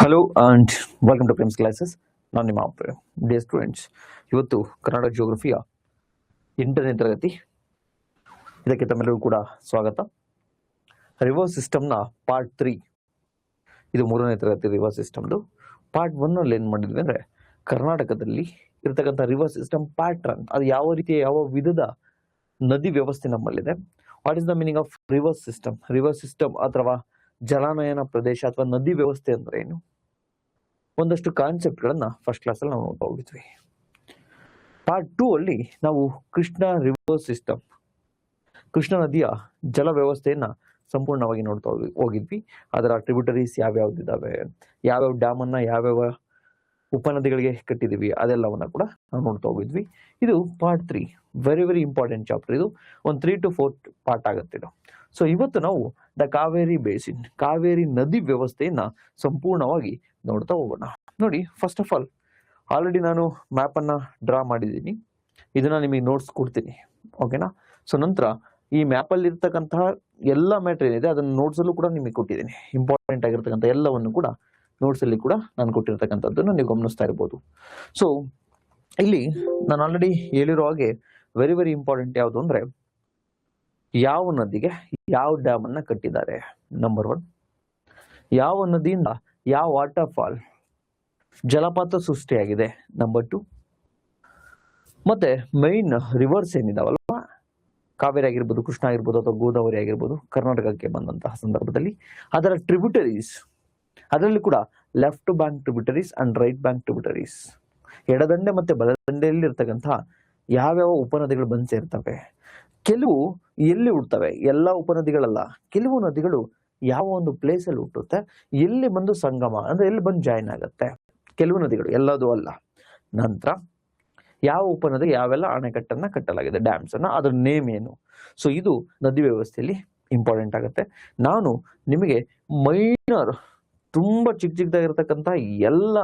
Hello and welcome to Prims classes. ನಾನು ನಿಮ್ಮ dear students, ಇವತ್ತು ಕನ್ನಡ ಜಿಯೋಗ್ರಫಿಯ 8ನೇ ತರಗತಿ. ಇದಕ್ಕೆ ತಮ್ಮೆಲ್ಲರಿಗೂ ಕೂಡ ಸ್ವಾಗತ. ರಿವರ್ ಸಿಸ್ಟಮ್ನ ಪಾರ್ಟ್ 3, ಇದು 3ನೇ ತರಗತಿ ರಿವರ್ ಸಿಸ್ಟಮ್ದು. ಪಾರ್ಟ್ 1 ಏನು ಮಾಡಿದ್ವಿ ಅಂದರೆ, ಕರ್ನಾಟಕದಲ್ಲಿ ಇರ್ತಕ್ಕಂಥ ರಿವರ್ ಸಿಸ್ಟಮ್ ಪ್ಯಾಟ್ರನ್, ಅದು ಯಾವ ರೀತಿಯ ಯಾವ ವಿಧದ ನದಿ ವ್ಯವಸ್ಥೆ ನಮ್ಮಲ್ಲಿದೆ, what is the meaning of river system, river system ಅಥವಾ ಜಲಾನಯನ ಪ್ರದೇಶ ಅಥವಾ ನದಿ ವ್ಯವಸ್ಥೆ ಅಂದ್ರೆ ಏನು, ಒಂದಷ್ಟು ಕಾನ್ಸೆಪ್ಟ್ ಗಳನ್ನ ಫಸ್ಟ್ ಕ್ಲಾಸ್ ಅಲ್ಲಿ ನಾವು ನೋಡ್ತಾ ಹೋಗಿದ್ವಿ. ಪಾರ್ಟ್ 2 ಅಲ್ಲಿ ನಾವು ಕೃಷ್ಣ ರಿವರ್ ಸಿಸ್ಟಮ್, ಕೃಷ್ಣ ನದಿಯ ಜಲ ವ್ಯವಸ್ಥೆಯನ್ನ ಸಂಪೂರ್ಣವಾಗಿ ನೋಡ್ತಾ ಹೋಗಿದ್ವಿ. ಅದರ ಟ್ರಿಬ್ಯೂಟರೀಸ್ ಯಾವ್ಯಾವ್ದಿದ್ದಾವೆ, ಯಾವ್ಯಾವ ಡ್ಯಾಮ್ ಅನ್ನ ಯಾವ್ಯಾವ ಉಪನದಿಗಳಿಗೆ ಕಟ್ಟಿದೀವಿ, ಅದೆಲ್ಲವನ್ನ ಕೂಡ ನಾವು ನೋಡ್ತಾ ಹೋಗಿದ್ವಿ. ಇದು part 3, very very important chapter. ಇದು ಒಂದು 3 to 4 ಪಾರ್ಟ್ ಆಗುತ್ತೆ ಇದು. ಸೊ ಇವತ್ತು ನಾವು ದ ಕಾವೇರಿ ಬೇಸಿನ್, ಕಾವೇರಿ ನದಿ ವ್ಯವಸ್ಥೆಯನ್ನ ಸಂಪೂರ್ಣವಾಗಿ ನೋಡ್ತಾ ಹೋಗೋಣ. ನೋಡಿ, ಫಸ್ಟ್ ಆಫ್ ಆಲ್ ಆಲ್ರೆಡಿ ನಾನು ಮ್ಯಾಪ್ ಅನ್ನ ಡ್ರಾ ಮಾಡಿದ್ದೀನಿ, ಇದನ್ನ ನಿಮಗೆ ನೋಟ್ಸ್ ಕೊಡ್ತೀನಿ, ಓಕೆನಾ. ಸೊ ನಂತರ ಈ ಮ್ಯಾಪ್ ಅಲ್ಲಿ ಇರ್ತಕ್ಕಂತಹ ಎಲ್ಲ ಮ್ಯಾಟರ್ ಏನಿದೆ ಅದನ್ನ ನೋಟ್ಸ್ ಅಲ್ಲೂ ಕೂಡ ನಿಮಗೆ ಕೊಟ್ಟಿದ್ದೀನಿ. ಇಂಪಾರ್ಟೆಂಟ್ ಆಗಿರ್ತಕ್ಕಂಥ ಎಲ್ಲವನ್ನು ಕೂಡ ನೋಟ್ಸ್ ಅಲ್ಲಿ ಕೂಡ ನಾನು ಕೊಟ್ಟಿರ್ತಕ್ಕಂಥದ್ದನ್ನು ನೀವು ಗಮನಿಸ್ತಾ ಇರ್ಬೋದು. ಸೊ ಇಲ್ಲಿ ನಾನು ಆಲ್ರೆಡಿ ಹೇಳಿರೋ ಹಾಗೆ ವೆರಿ ವೆರಿ ಇಂಪಾರ್ಟೆಂಟ್ ಯಾವುದು ಅಂದ್ರೆ, ಯಾವ ನದಿಗೆ ಯಾವ ಡ್ಯಾಮ್ ಅನ್ನ ಕಟ್ಟಿದ್ದಾರೆ, ನಂಬರ್ 1. ಯಾವ ನದಿಯಿಂದ ಯಾವ ವಾಟರ್ ಫಾಲ್, ಜಲಪಾತ ಸೃಷ್ಟಿಯಾಗಿದೆ, ನಂಬರ್ 2. ಮತ್ತೆ ಮೈನ್ ರಿವರ್ಸ್ ಏನಿದಾವಲ್ವಾ, ಕಾವೇರಿ ಆಗಿರ್ಬೋದು, ಕೃಷ್ಣ ಆಗಿರ್ಬೋದು ಅಥವಾ ಗೋದಾವರಿ ಆಗಿರ್ಬೋದು, ಕರ್ನಾಟಕಕ್ಕೆ ಬಂದಂತಹ ಸಂದರ್ಭದಲ್ಲಿ ಅದರ ಟ್ರಿಬ್ಯೂಟರೀಸ್, ಅದರಲ್ಲಿ ಕೂಡ left bank tributaries and right bank tributaries, ಎಡದಂಡೆ ಮತ್ತೆ ಬಲದಂಡೆಯಲ್ಲಿ ಇರ್ತಕ್ಕಂತಹ ಯಾವ್ಯಾವ ಉಪನದಿಗಳು ಬಂದು ಸೇರ್ತವೆ. ಕೆಲವು ಎಲ್ಲಿ ಹುಟ್ಟುತ್ತವೆ, ಎಲ್ಲ ಉಪನದಿಗಳಲ್ಲ, ಕೆಲವು ನದಿಗಳು ಯಾವ ಒಂದು ಪ್ಲೇಸ್ ಅಲ್ಲಿ ಹುಟ್ಟುತ್ತೆ, ಎಲ್ಲಿ ಬಂದು ಸಂಗಮ ಅಂದ್ರೆ ಎಲ್ಲಿ ಬಂದು ಜಾಯಿನ್ ಆಗುತ್ತೆ, ಕೆಲವು ನದಿಗಳು, ಎಲ್ಲದೂ ಅಲ್ಲ. ನಂತರ ಯಾವ ಉಪನದಿ ಯಾವೆಲ್ಲ ಅಣೆಕಟ್ಟನ್ನ ಕಟ್ಟಲಾಗಿದೆ, ಡ್ಯಾಮ್ಸ್ ಅನ್ನ, ಅದ್ರ ನೇಮ್ ಏನು. ಸೊ ಇದು ನದಿ ವ್ಯವಸ್ಥೆಯಲ್ಲಿ ಇಂಪಾರ್ಟೆಂಟ್ ಆಗುತ್ತೆ. ನಾನು ನಿಮಗೆ ಮೈನರ್ ತುಂಬಾ ಚಿಕ್ಕ ಚಿಕ್ಕದಾಗಿರ್ತಕ್ಕಂಥ ಎಲ್ಲ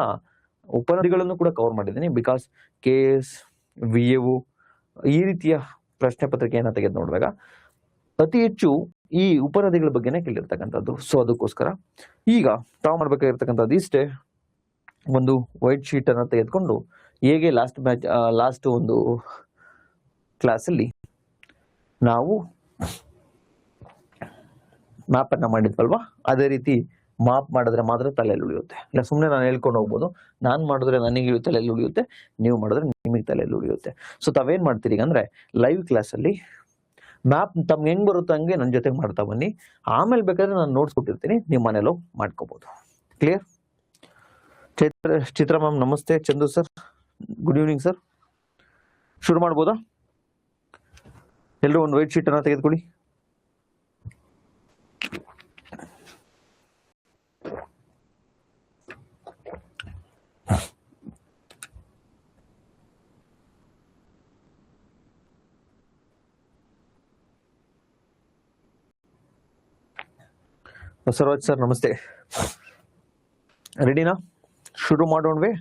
ಉಪನದಿಗಳನ್ನು ಕೂಡ ಕವರ್ ಮಾಡಿದ್ದೀನಿ. ಬಿಕಾಸ್ KS, VAO ಈ ರೀತಿಯ ಪ್ರಶ್ನೆ ಪತ್ರಿಕೆಯನ್ನ ತೆಗೆದು ನೋಡಿದಾಗ ಅತಿ ಹೆಚ್ಚು ಈ ಉಪನದಿಗಳ ಬಗ್ಗೆನೇ ಕೇಳಿರ್ತಕ್ಕಂಥದ್ದು. ಸೊ ಅದಕ್ಕೋಸ್ಕರ ಈಗ ತಾವು ಮಾಡ್ಬೇಕಾಗಿರ್ತಕ್ಕಂಥದ್ದು ಇಷ್ಟೇ, ಒಂದು ವೈಟ್ ಶೀಟ್ ಅನ್ನ ತೆಗೆದುಕೊಂಡು ಹೇಗೆ ಲಾಸ್ಟ್ ಒಂದು ಕ್ಲಾಸಲ್ಲಿ ನಾವು ಮ್ಯಾಪ್ ಅನ್ನ ಮಾಡಿದ್ವಲ್ವಾ, ಅದೇ ರೀತಿ ಮಾಪ್ ಮಾಡಿದ್ರೆ ಮಾತ್ರ ತಲೆಯಲ್ಲಿ ಉಳಿಯುತ್ತೆ. ಇಲ್ಲ ಸುಮ್ಮನೆ ನಾನು ಹೇಳ್ಕೊಂಡು ಹೋಗ್ಬೋದು, ನಾನು ಮಾಡಿದ್ರೆ ನನಗೆ ತಲೆಯಲ್ಲಿ ಉಳಿಯುತ್ತೆ, ನೀವು ಮಾಡಿದ್ರೆ ನಿಮಗೆ ತಲೆಯಲ್ಲಿ ಉಳಿಯುತ್ತೆ. ಸೊ ತಾವೇನ್ ಮಾಡ್ತೀರಿ ಅಂದ್ರೆ, ಲೈವ್ ಕ್ಲಾಸಲ್ಲಿ ಮ್ಯಾಪ್ ತಮ್ಗೆ ಹೆಂಗ್ ಬರುತ್ತೋ ಹಂಗೆ ನನ್ನ ಜೊತೆಗೆ ಮಾಡ್ತಾ ಬನ್ನಿ. ಆಮೇಲೆ ಬೇಕಾದ್ರೆ ನಾನು ನೋಟ್ಸ್ ಕೊಟ್ಟಿರ್ತೀನಿ, ನೀವು ಮನೇಲೋ ಮಾಡ್ಕೋಬಹುದು. ಕ್ಲಿಯರ್? ಚಿತ್ರ ಮ್ಯಾಮ್ ನಮಸ್ತೆ. Chandu sir good evening sir. ಶುರು ಮಾಡ್ಬೋದಾ? ಎಲ್ಲರೂ ಒಂದು ವೈಟ್ ಶೀಟ್ ಅನ್ನ ತೆಗೆದುಕೊಳ್ಳಿ. ಬಸವರಾಜ್ ಸರ್ ನಮಸ್ತೆ. ರೆಡಿನಾ? ಶುರು ಮಾಡೋಣವೇ?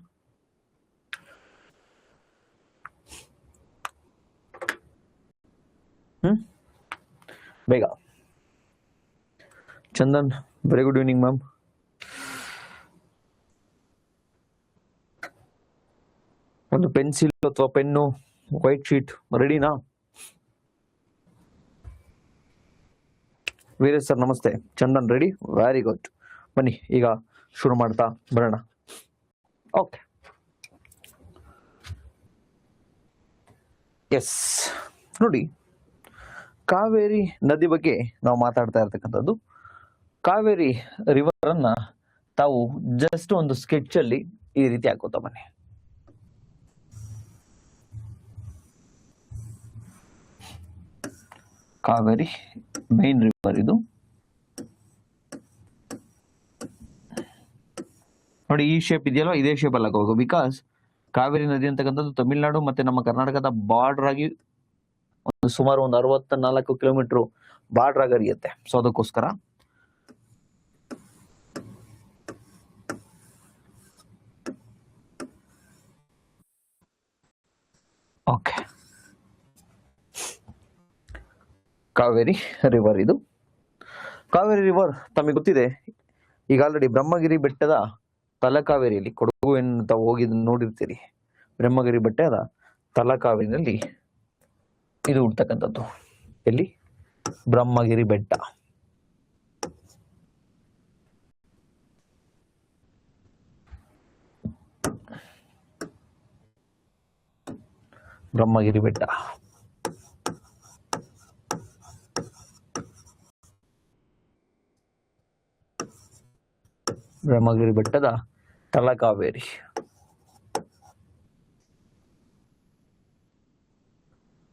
ಬೇಗ. Chandan very good evening ma'am. ಒಂದು ಪೆನ್ಸಿಲ್ ಅಥವಾ ಪೆನ್ನು, ವೈಟ್ ಶೀಟ್ ರೆಡಿನಾ? ವೀರೇಶ್ ಸರ್ ನಮಸ್ತೆ. ಚಂದನ್ ರೆಡಿ? Very good. ಬನ್ನಿ ಈಗ ಶುರು ಮಾಡ್ತಾ ಬರೋಣ. Okay, yes. ನೋಡಿ, ಕಾವೇರಿ ನದಿ ಬಗ್ಗೆ ನಾವು ಮಾತಾಡ್ತಾ ಇರ್ತಕ್ಕಂಥದ್ದು. ಕಾವೇರಿ ರಿವರ್ ಅನ್ನ ತಾವು ಜಸ್ಟ್ ಒಂದು ಸ್ಕೆಚ್ ಅಲ್ಲಿ ಈ ರೀತಿ ಹಾಕೋತಾ ಬನ್ನಿ. ಕಾವೇರಿ ಮೈನ್ ರಿವರ್ ಇದು. ನೋಡಿ, ಈ ಶೇಪ್ ಇದೆಯಲ್ವಾ, ಇದೇ ಶೇಪ್ ಅಲ್ಲಿ ಹಾಕೋಬೇಕು. ಬಿಕಾಸ್ ಕಾವೇರಿ ನದಿ ಅಂತಕ್ಕಂಥದ್ದು ತಮಿಳುನಾಡು ಮತ್ತೆ ನಮ್ಮ ಕರ್ನಾಟಕದ ಬಾರ್ಡರ್ ಆಗಿ ಸುಮಾರು ಒಂದು 64 ಕಿಲೋಮೀಟರ್ ಬಾರ್ಡರ್ ಆಗಿ ಹರಿಯುತ್ತೆ. ಸೊ ಅದಕ್ಕೋಸ್ಕರ ಓಕೆ, ಕಾವೇರಿ ರಿವರ್ ಇದು. ಕಾವೇರಿ ರಿವರ್ ತಮಗೆ ಗೊತ್ತಿದೆ, ಈಗ ಆಲ್ರೆಡಿ ಬ್ರಹ್ಮಗಿರಿ ಬೆಟ್ಟದ ತಲಕಾವೇರಿಯಲ್ಲಿ, ಕೊಡಗು ಅಂತ ಹೋಗಿ ನೋಡಿರ್ತೀರಿ, ಬ್ರಹ್ಮಗಿರಿ ಬೆಟ್ಟ ಅದ ತಲಕಾವೇರಿನಲ್ಲಿ ಇದು ಹುಡ್ತಕ್ಕಂಥದ್ದು. ಎಲ್ಲಿ? ಬ್ರಹ್ಮಗಿರಿ ಬೆಟ್ಟ. ಬ್ರಹ್ಮಗಿರಿ ಬೆಟ್ಟ. ಬ್ರಹ್ಮಗಿರಿ ಬೆಟ್ಟದ ತಲಕಾವೇರಿ.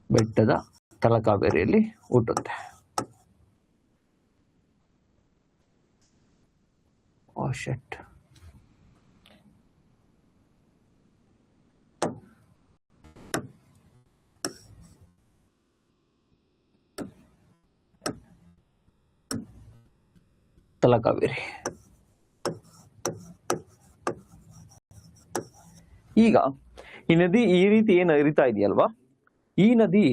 ಬೆಟ್ಟದ ತಲಕಾವೇರಿಯಲ್ಲಿ ಹುಟ್ಟುತ್ತೆ. ಓ ಶೆಟ್. ತಲಕಾವೇರಿ. ಈಗ ಈ ನದಿ ಈ ರೀತಿ ಏನು ಹರಿತಾ ಇದೆಯಲ್ವಾ, ಈ ನದಿ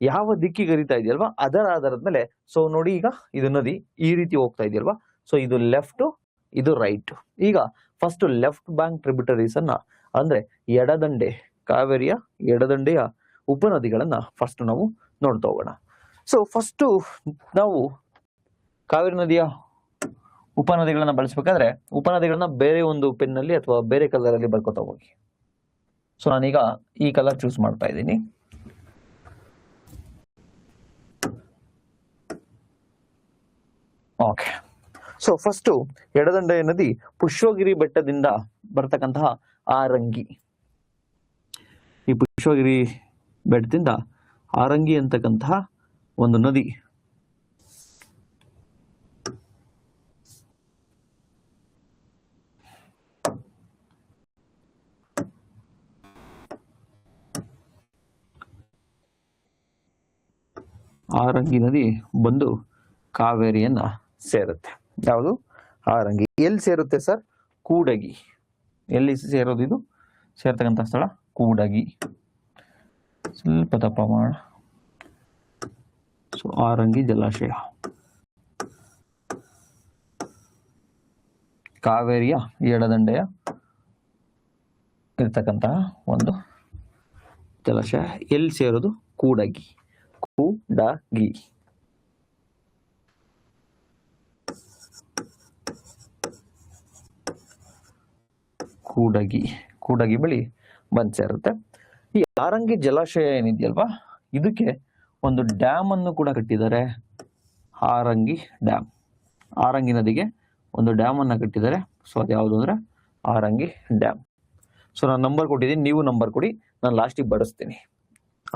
ಯಾವ ದಿಕ್ಕಿಗೆ ಹರಿತಾ ಇದೆಯಲ್ವಾ ಅದರ ಆಧಾರದ ಮೇಲೆ, ಸೊ ನೋಡಿ ಈಗ ಇದು ನದಿ ಈ ರೀತಿ ಹೋಗ್ತಾ ಇದೆಯಲ್ವಾ, ಸೊ ಇದು ಲೆಫ್ಟ್, ಇದು ರೈಟ್. ಈಗ ಫಸ್ಟ್ ಲೆಫ್ಟ್ ಬ್ಯಾಂಕ್ ಟ್ರಿಬ್ಯೂಟರೀಸ್ ಅನ್ನ, ಅಂದ್ರೆ ಎಡದಂಡೆ, ಕಾವೇರಿಯ ಎಡದಂಡೆಯ ಉಪನದಿಗಳನ್ನ ಫಸ್ಟ್ ನಾವು ನೋಡ್ತಾ ಹೋಗೋಣ. ಸೊ ಫಸ್ಟ್ ನಾವು ಕಾವೇರಿ ನದಿಯ ಉಪನದಿಗಳನ್ನ ಬಳಸಬೇಕಾದ್ರೆ ಉಪನದಿಗಳನ್ನ ಬೇರೆ ಒಂದು ಪೆನ್ನಲ್ಲಿ ಅಥವಾ ಬೇರೆ ಕಲರ್ ಅಲ್ಲಿ ಬರ್ಕೋತಾ ಹೋಗಿ. ಸೊ ನಾನೀಗ ಈ ಕಲರ್ ಚೂಸ್ ಮಾಡ್ತಾ ಇದ್ದೀನಿ. ಓಕೆ. ಸೊ ಫಸ್ಟ್ ಎಡದಂಡೆ ನದಿ ಪುಷ್ಪಗಿರಿ ಬೆಟ್ಟದಿಂದ ಬರ್ತಕ್ಕಂತಹ ಆರಂಗಿ. ಈ ಪುಷ್ಪಗಿರಿ ಬೆಟ್ಟದಿಂದ ಆರಂಗಿ ಅಂತಕ್ಕಂತಹ ಒಂದು ನದಿ ಆರಂಗಿ ನದಿ ಬಂದು ಕಾವೇರಿಯನ್ನ ಸೇರುತ್ತೆ. ಯಾವುದು? ಆರಂಗಿ. ಎಲ್ಲಿ ಸೇರುತ್ತೆ ಸರ್? ಕೂಡಗಿ. ಎಲ್ಲಿ ಸೇರೋದು? ಇದು ಸೇರ್ತಕ್ಕಂಥ ಸ್ಥಳ ಕೂಡಗಿ. ಸ್ವಲ್ಪ ದಪ್ಪ ಮಾಡೋಣ. ಸೊ ಆರಂಗಿ ಜಲಾಶಯ ಕಾವೇರಿಯ ಎಡದಂಡೆಯ ಇರ್ತಕ್ಕಂತಹ ಒಂದು ಜಲಾಶಯ. ಎಲ್ಲಿ ಸೇರೋದು? ಕೂಡಗಿ. ಕೂಡಗಿ. ಕೂಡಗಿ. ಕೂಡಗಿ ಬಳಿ ಬಂದ್ ಸೇರುತ್ತೆ. ಈ ಆರಂಗಿ ಜಲಾಶಯ ಏನಿದೆಯಲ್ವಾ, ಇದಕ್ಕೆ ಒಂದು ಡ್ಯಾಮ್ ಅನ್ನು ಕೂಡ ಕಟ್ಟಿದ್ದಾರೆ. ಆರಂಗಿ ಡ್ಯಾಮ್. ಆರಂಗಿ ನದಿಗೆ ಒಂದು ಡ್ಯಾಮ್ ಅನ್ನ ಕಟ್ಟಿದ್ದಾರೆ. ಸೊ ಅದು ಯಾವುದು ಅಂದ್ರೆ ಆರಂಗಿ ಡ್ಯಾಮ್. ಸೊ ನಾನು ನಂಬರ್ ಕೊಟ್ಟಿದ್ದೀನಿ, ನೀವು ನಂಬರ್ ಕೊಡಿ, ನಾನು ಲಾಸ್ಟಿಗೆ ಬರೆಸ್ತೀನಿ.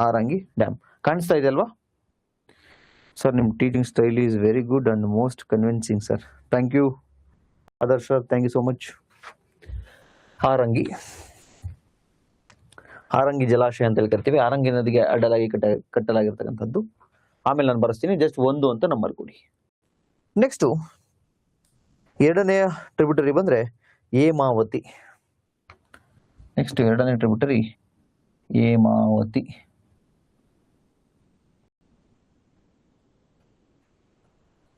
ಆರಂಗಿ ಡ್ಯಾಮ್ ಕಾಣಿಸ್ತಾ ಇದೆ ಅಲ್ವಾ ಸರ್? ನಿಮ್ಮ teaching style is very good and most convincing sir. Thank you Adarsh sir, thank you so much. Harangi, Harangi ಜಲಾಶಯ ಅಂತ ಹೇಳಿ ಕರಿತೀವಿ. ಆರಂಗಿ ನದಿಗೆ ಅಡ್ಡಲಾಗಿ ಕಟ್ಟಲಾಗಿರ್ತಕ್ಕಂಥದ್ದು. ಆಮೇಲೆ ನಾನು ಬರೆಸ್ತೀನಿ, ಜಸ್ಟ್ 1 ಅಂತ ನಂಬರ್ ಕೊಡಿ. ನೆಕ್ಸ್ಟ್ ಎರಡನೆಯ ಟ್ರಿಬ್ಯೂಟರಿ ಬಂದ್ರೆ ಹೇಮಾವತಿ. ನೆಕ್ಸ್ಟ್ ಎರಡನೇ ಟ್ರಿಬ್ಯೂಟರಿ ಹೇಮಾವತಿ.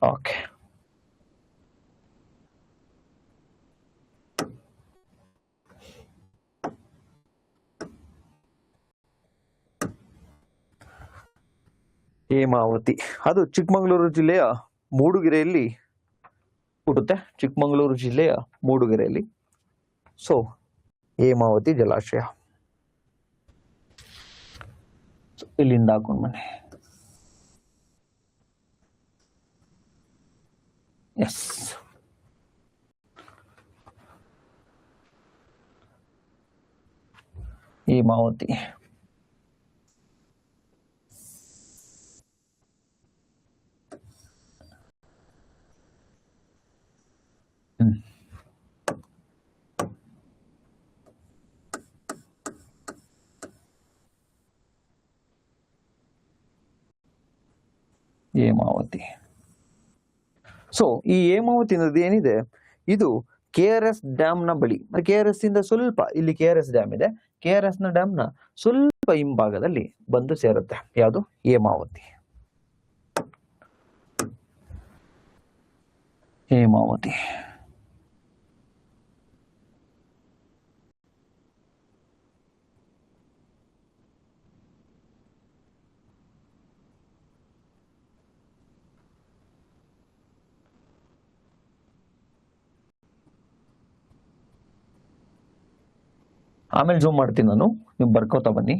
ಓಕೆ. ಹೇಮಾವತಿ ಅದು ಚಿಕ್ಕಮಗಳೂರು ಜಿಲ್ಲೆಯ ಮೂಡುಗೆರೆಯಲ್ಲಿ ಹುಟ್ಟುತ್ತೆ. ಚಿಕ್ಕಮಗಳೂರು ಜಿಲ್ಲೆಯ ಮೂಡುಗೆರೆಯಲ್ಲಿ. ಸೊ ಹೇಮಾವತಿ ಜಲಾಶಯ ಇಲ್ಲಿಂದ ಹಾಕೊಂಡು ಬನ್ನಿ. ಎಸ್, ಹೇಮಾವತಿ. ಹೇಮಾವತಿ. ಸೊ ಈ ಹೇಮಾವತಿ ನದಿ ಏನಿದೆ, ಇದು KRS ಡ್ಯಾಮ್ ನ ಬಳಿ, KRS ಇಂದ ಸ್ವಲ್ಪ ಇಲ್ಲಿ KRS ಡ್ಯಾಮ್ ಇದೆ, KRS ನ ಡ್ಯಾಮ್ ನ ಸ್ವಲ್ಪ ಹಿಂಭಾಗದಲ್ಲಿ ಬಂದು ಸೇರುತ್ತೆ. ಯಾವುದು? ಹೇಮಾವತಿ. ಹೇಮಾವತಿ. ಆಮೇಲೆ ಜೂಮ್ ಮಾಡ್ತೀನಿ ನಾನು, ನೀವು ಬರ್ಕೋತಾ ಬನ್ನಿ.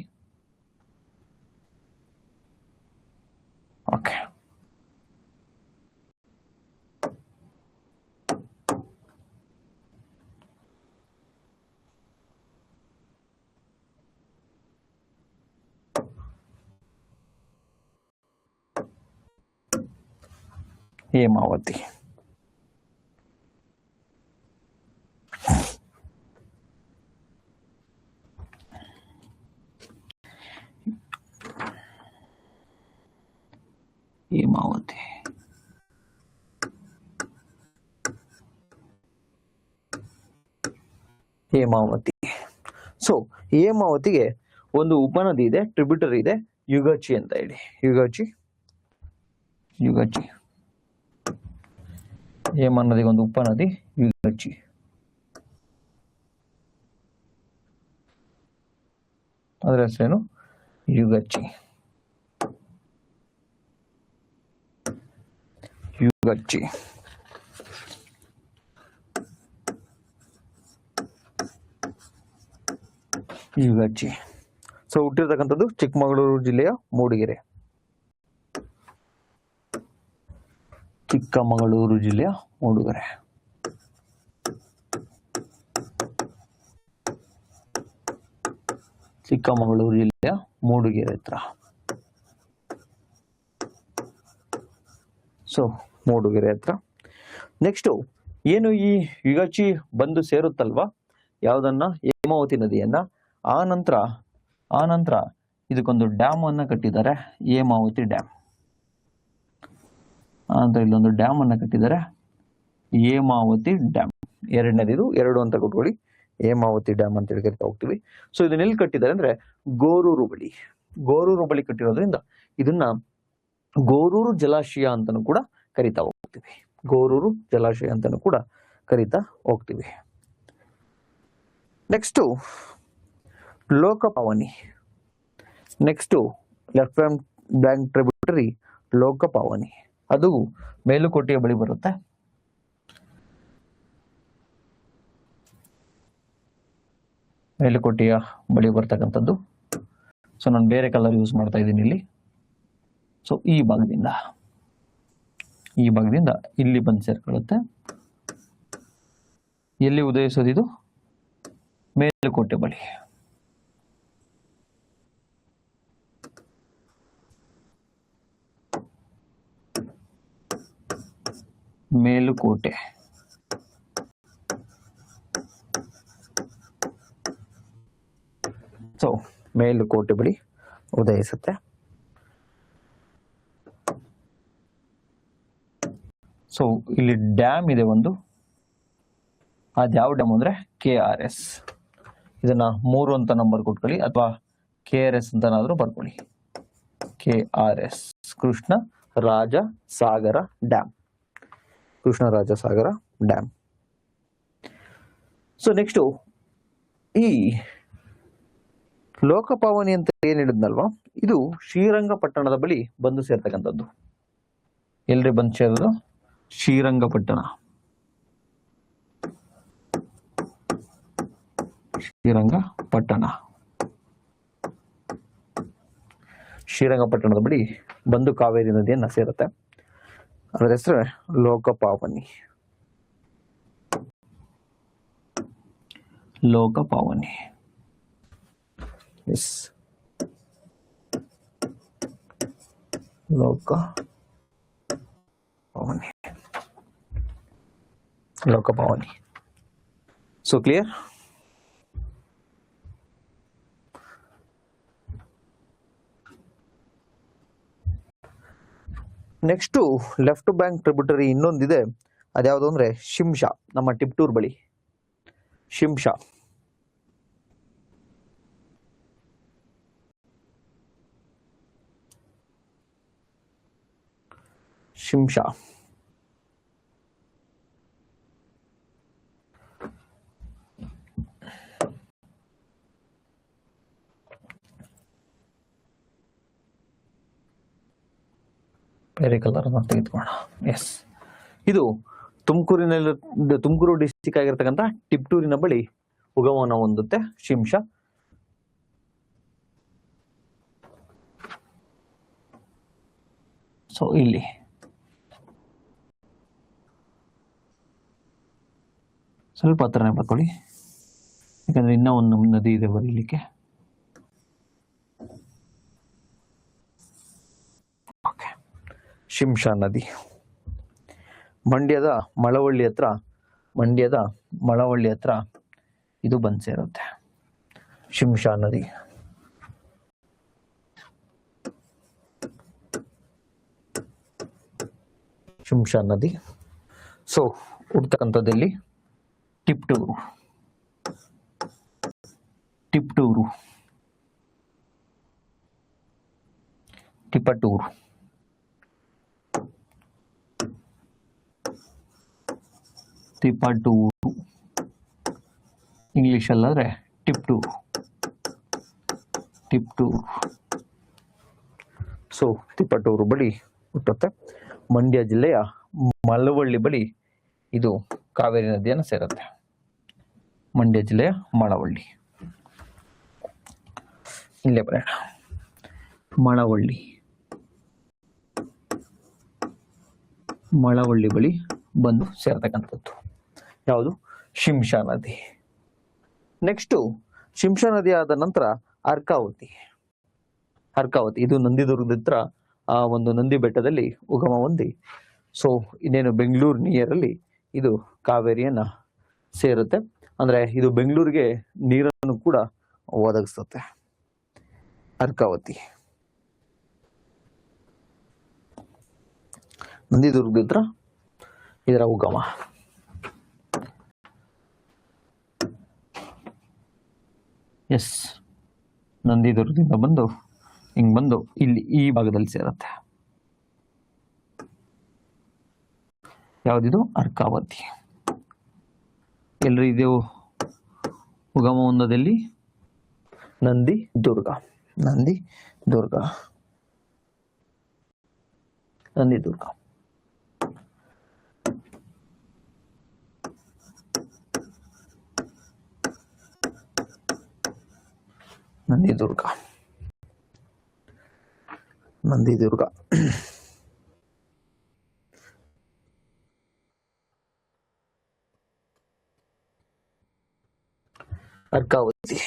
ಓಕೆ, ಹೇಮಾವತಿ. ಹೇಮಾವತಿ ಹೇಮಾವತಿ. ಸೊ ಹೇಮಾವತಿಗೆ ಒಂದು ಉಪನದಿ ಇದೆ, ಟ್ರಿಬ್ಯೂಟರಿ ಇದೆ, ಯುಗಚಿ ಅಂತ ಹೇಳಿ. ಯುಗಚಿ ಹೇಮಾ ನದಿಗೆ ಒಂದು ಉಪನದಿ ಯುಗಚಿ. ಅದರ ಹೆಸರೇನು? ಯುಗಚಿ. ಯುಗಚಿ. ಯುಗಚಿ. ಸೊ ಹುಟ್ಟಿರ್ತಕ್ಕಂಥದ್ದು ಚಿಕ್ಕಮಗಳೂರು ಜಿಲ್ಲೆಯ ಮೂಡಿಗೆರೆ. ಚಿಕ್ಕಮಗಳೂರು ಜಿಲ್ಲೆಯ ಮೂಡಿಗೆರೆ. ಚಿಕ್ಕಮಗಳೂರು ಜಿಲ್ಲೆಯ ಮೂಡಿಗೆರೆ ಹತ್ರ. ಸೊ ಮೂಡಿಗೆರೆ ಹತ್ರ. ನೆಕ್ಸ್ಟ್ ಏನು ಈ ಯುಗಚಿ ಬಂದು ಸೇರುತ್ತಲ್ವಾ ಯಾವುದನ್ನ? ಹೇಮಾವತಿ ನದಿಯನ್ನ. ಆ ನಂತರ ಇದಕ್ಕೊಂದು ಡ್ಯಾಮ್ ಅನ್ನ ಕಟ್ಟಿದ್ದಾರೆ, ಹೇಮಾವತಿ ಡ್ಯಾಮ್. ಅಂತ ಇಲ್ಲೊಂದು ಡ್ಯಾಮ್ ಅನ್ನ ಕಟ್ಟಿದ್ದಾರೆ, ಹೇಮಾವತಿ ಡ್ಯಾಮ್. ಎರಡನೇದು, ಎರಡು ಅಂತ ಕೊಟ್ಕೊಳ್ಳಿ, ಹೇಮಾವತಿ ಡ್ಯಾಮ್ ಅಂತ ಹೇಳಿ ಕರಿತಾ ಹೋಗ್ತೀವಿ. ಸೊ ಇದನ್ನ ಎಲ್ಲಿ ಕಟ್ಟಿದ್ದಾರೆ ಅಂದ್ರೆ ಗೋರೂರು ಬಳಿ ಕಟ್ಟಿರೋದ್ರಿಂದ ಇದನ್ನ ಗೋರೂರು ಜಲಾಶಯ ಅಂತಾನು ಕೂಡ ಕರಿತಾ ಹೋಗ್ತೀವಿ. ಗೋರೂರು ಜಲಾಶಯ ಅಂತಾನು ಕೂಡ ಕರಿತಾ ಹೋಗ್ತೀವಿ. Next Lokapavani. Next left bank tributary Lokapavani. ಅದು ಮೇಲುಕೋಟೆಯ ಬಳಿ ಬರುತ್ತೆ. ಮೇಲುಕೋಟೆಯ ಬಳಿ ಬರ್ತಕ್ಕಂಥದ್ದು. ಸೊ ನಾನು ಬೇರೆ ಕಲರ್ ಯೂಸ್ ಮಾಡ್ತಾ ಇದ್ದೀನಿ ಇಲ್ಲಿ. ಸೊ ಈ ಭಾಗದಿಂದ ಇಲ್ಲಿ ಬಂದು ಸೇರ್ಕೊಳ್ಳುತ್ತೆ. ಎಲ್ಲಿ ಉದಯಿಸೋದಿದು? ಮೇಲುಕೋಟೆ ಬಳಿ. ಮೇಲುಕೋಟೆ. ಸೊ ಮೇಲುಕೋಟೆ ಬಳಿ ಉದಯಿಸುತ್ತೆ. ಸೊ ಇಲ್ಲಿ ಡ್ಯಾಮ್ ಇದೆ ಒಂದು. ಅದ್ಯಾವ ಡ್ಯಾಮ್ ಅಂದ್ರೆ KRS. ಇದನ್ನ 3 ಅಂತ ನಂಬರ್ ಕೊಟ್ಕೊಳ್ಳಿ, ಅಥವಾ KRS ಅಂತನಾದ್ರೂ ಬರ್ಕೊಳ್ಳಿ. KRS, Krishna Raja Sagara dam. So next ಈ ಲೋಕಪಾವನಿ ಅಂತ ಏನ್ ಹೇಳಿದ್ನಲ್ವಾ, ಇದು ಶ್ರೀರಂಗಪಟ್ಟಣದ ಬಳಿ ಬಂದು ಸೇರ್ತಕ್ಕಂಥದ್ದು. ಎಲ್ರಿ ಬಂದು ಸೇರೋದು? ಶ್ರೀರಂಗಪಟ್ಟಣ. ಶ್ರೀರಂಗಪಟ್ಟಣದ ಬಳಿ ಬಂದು ಕಾವೇರಿ ನದಿಯನ್ನ ಸೇರುತ್ತೆ. ಅದರ ಹೆಸರು Lokapavani. Yes, Lokapavani. So clear? Next left bank tributary ಇನ್ನೊಂದಿದೆ, ಅದ್ಯಾವುದು ಅಂದ್ರೆ ಶಿಂಷಾ. ನಮ್ಮ ಟಿಪ್ಟೂರ್ ಬಳಿ ಶಿಂಷಾ. ಬೇರೆ ಕಲರ್ ತೆಗೆದುಕೋಣ. ಎಸ್, ಇದು ತುಮಕೂರು ಡಿಸ್ಟಿಕ್ ಆಗಿರ್ತಕ್ಕಂಥ ಟಿಪ್ಟೂರಿನ ಬಳಿ ಉಗಮವನ್ನು ಹೊಂದುತ್ತೆ ಶಿಂಷಾ. ಸೊ ಇಲ್ಲಿ ಸ್ವಲ್ಪ ಹತ್ರನೇ ಬರ್ಕೊಳ್ಳಿ, ಯಾಕಂದ್ರೆ ಇನ್ನೂ ಒಂದು ನದಿ ಇದೆ ಬರೀಲಿಕ್ಕೆ. ಓಕೆ, ಶಿಂಷಾ ನದಿ ಮಂಡ್ಯದ ಮಳವಳ್ಳಿ ಹತ್ರ ಇದು ಬಂದು ಸೇರುತ್ತೆ, ಶಿಂಷಾ ನದಿ. ಶಿಂಷಾ ನದಿ ಸೊ ಹುಡ್ತಕ್ಕಂಥದ್ದಲ್ಲಿ ಟಿಪ್ಟೂರು, ಟಿಪಟೂರು, ತಿಪಟೂರು, ಇಂಗ್ಲಿಷ್ ಅಲ್ಲಾದ್ರೆ ಟಿಪ್ಟೂರು. ಸೊ ತಿಪಟೂರು ಬಳಿ ಹುಟ್ಟುತ್ತೆ. ಮಂಡ್ಯ ಜಿಲ್ಲೆಯ ಮಳವಳ್ಳಿ ಬಳಿ ಇದು ಕಾವೇರಿ ನದಿಯನ್ನು ಸೇರುತ್ತೆ. ಮಂಡ್ಯ ಜಿಲ್ಲೆಯ ಮಳವಳ್ಳಿ, ಇಲ್ಲೇ ಬರೋಣ. ಮಳವಳ್ಳಿ ಬಳಿ ಬಂದು ಸೇರ್ತಕ್ಕಂಥದ್ದು ಯಾವುದು? ಶಿಂಷಾ ನದಿ. ನೆಕ್ಸ್ಟು ಶಿಂಷಾ ನದಿ ಆದ ನಂತರ ಅರ್ಕಾವತಿ. ಇದು ನಂದಿದುರ್ಗದ ಹತ್ರ ಒಂದು ನಂದಿ ಬೆಟ್ಟದಲ್ಲಿ ಉಗಮ ಹೊಂದಿ, ಸೊ ಇನ್ನೇನು ಬೆಂಗಳೂರು ನಿಯರಲ್ಲಿ ಇದು ಕಾವೇರಿಯನ್ನ ಸೇರುತ್ತೆ. ಅಂದ್ರೆ ಇದು ಬೆಂಗಳೂರಿಗೆ ನೀರನ್ನು ಕೂಡ ಒದಗಿಸುತ್ತೆ. ಅರ್ಕಾವತಿ ನಂದಿದುರ್ಗದ ಹತ್ರ ಇದರ ಉಗಮ. ಎಸ್, ನಂದಿದುರ್ಗದಿಂದ ಬಂದು ಇಲ್ಲಿ ಈ ಭಾಗದಲ್ಲಿ ಸೇರುತ್ತೆ. ಯಾವುದಿದು? ಅರ್ಕಾವತಿ. ಎಲ್ಲರೂ ಇದು ಉಗಮ ಹೊಂದದಲ್ಲಿ ನಂದಿದುರ್ಗ. ಅರ್ಕಾವತಿ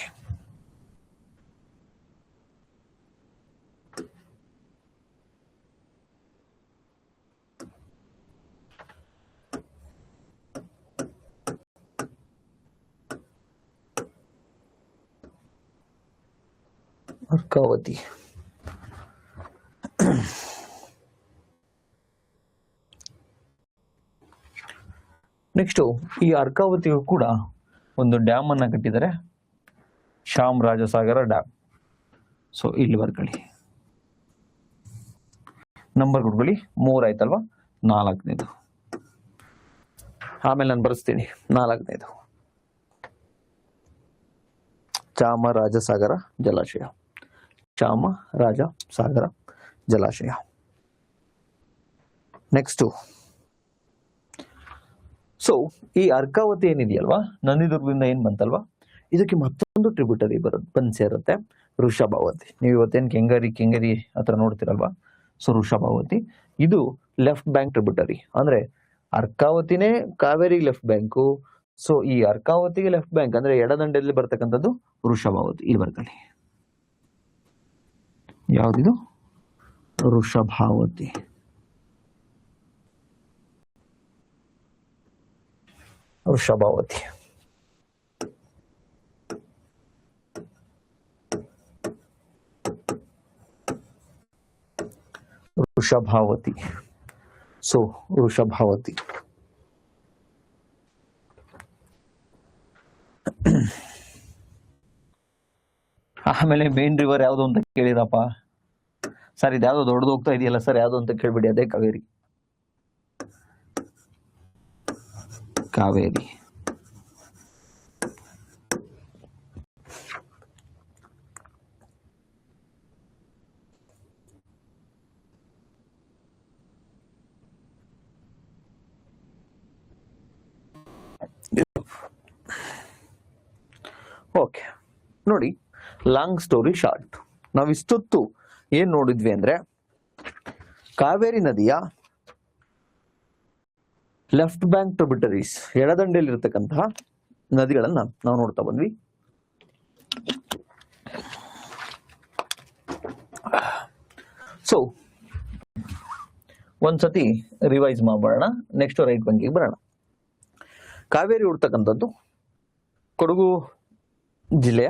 ನೆಕ್ಸ್ಟ್ ಈ ಅರ್ಕಾವತಿಗೂ ಕೂಡ ಒಂದು ಡ್ಯಾಮ್ ಅನ್ನ ಕಟ್ಟಿದ್ದಾರೆ, ಚಾಮರಾಜಸಾಗರ ಡ್ಯಾಮ್. ಸೊ ಇಲ್ಲಿ ಬರ್ಕೊಳ್ಳಿ, ನಂಬರ್ ಕೊಟ್ಕೊಳ್ಳಿ. 3 ಆಯ್ತಲ್ವಾ, 4ನೇದು. ಆಮೇಲೆ ನಾನು ಬರೆಸ್ತೀನಿ 4ನೇದು. ಚಾಮರಾಜಸಾಗರ ಜಲಾಶಯ. ನೆಕ್ಸ್ಟ್ ಸೊ ಈ ಅರ್ಕಾವತಿ ಏನಿದೆಯಲ್ವಾ, ನಂದಿದುರ್ಗದಿಂದ ಏನ್ ಬಂತಲ್ವಾ, ಇದಕ್ಕೆ ಮತ್ತೊಂದು ಟ್ರಿಬ್ಯೂಟರಿ ಬಂದು ಸೇರುತ್ತೆ, ವೃಷಭಾವತಿ. ನೀವು ಇವತ್ತೇನು ಕೆಂಗೇರಿ ಹತ್ರ ನೋಡ್ತಿರಲ್ವಾ, ಸೊ ವೃಷಭಾವತಿ ಇದು ಲೆಫ್ಟ್ ಬ್ಯಾಂಕ್ ಟ್ರಿಬ್ಯೂಟರಿ. ಅಂದ್ರೆ ಅರ್ಕಾವತಿನೇ ಕಾವೇರಿ ಲೆಫ್ಟ್ ಬ್ಯಾಂಕು. ಸೊ ಈ ಅರ್ಕಾವತಿಗೆ ಲೆಫ್ಟ್ ಬ್ಯಾಂಕ್ ಅಂದ್ರೆ ಎಡದಂಡೆಯಲ್ಲಿ ಬರ್ತಕ್ಕಂಥದ್ದು ವೃಷಭಾವತಿ. ಇಲ್ಲಿ ಬರ್ಕೊಳ್ಳಿ, ಯಾವ್ದಿದು? ವೃಷಭಾವತಿ. ಸೊ ವೃಷಭಾವತಿ ಆಮೇಲೆ ಮೇನ್ ರಿವರ್ ಯಾವುದು ಅಂತ ಕೇಳಿರಪ್ಪ. ಸರ್ ಇದು ಯಾವ್ದೋ ದೊಡ್ಡದು ಹೋಗ್ತಾ ಇದೆಯಲ್ಲ ಸರ್, ಯಾವ್ದು ಅಂತ ಕೇಳ್ಬಿಡಿ. ಅದೇ ಕಾವೇರಿ. ಓಕೆ, ನೋಡಿ, ಲಾಂಗ್ ಸ್ಟೋರಿ ಶಾರ್ಟ್, ನಾವು ಇಷ್ಟೊತ್ತು ಏನ್ ನೋಡಿದ್ವಿ ಅಂದ್ರೆ ಕಾವೇರಿ ನದಿಯ ಲೆಫ್ಟ್ ಬ್ಯಾಂಕ್ ಟ್ರಿಬ್ಯೂಟರೀಸ್, ಎಡದಂಡೆಯಲ್ಲಿ ಇರತಕ್ಕಂತಹ ನದಿಗಳನ್ನ ನಾವು ನೋಡ್ತಾ ಬಂದ್ವಿ. ಸೊ ಒಂದ್ಸತಿ ರಿವೈಸ್ ಮಾಡೋಣ, ನೆಕ್ಸ್ಟ್ ರೈಟ್ ಬ್ಯಾಂಕಿಗೆ ಬರೋಣ. ಕಾವೇರಿ ಹುಡ್ತಕ್ಕಂಥದ್ದು ಕೊಡಗು ಜಿಲ್ಲೆಯ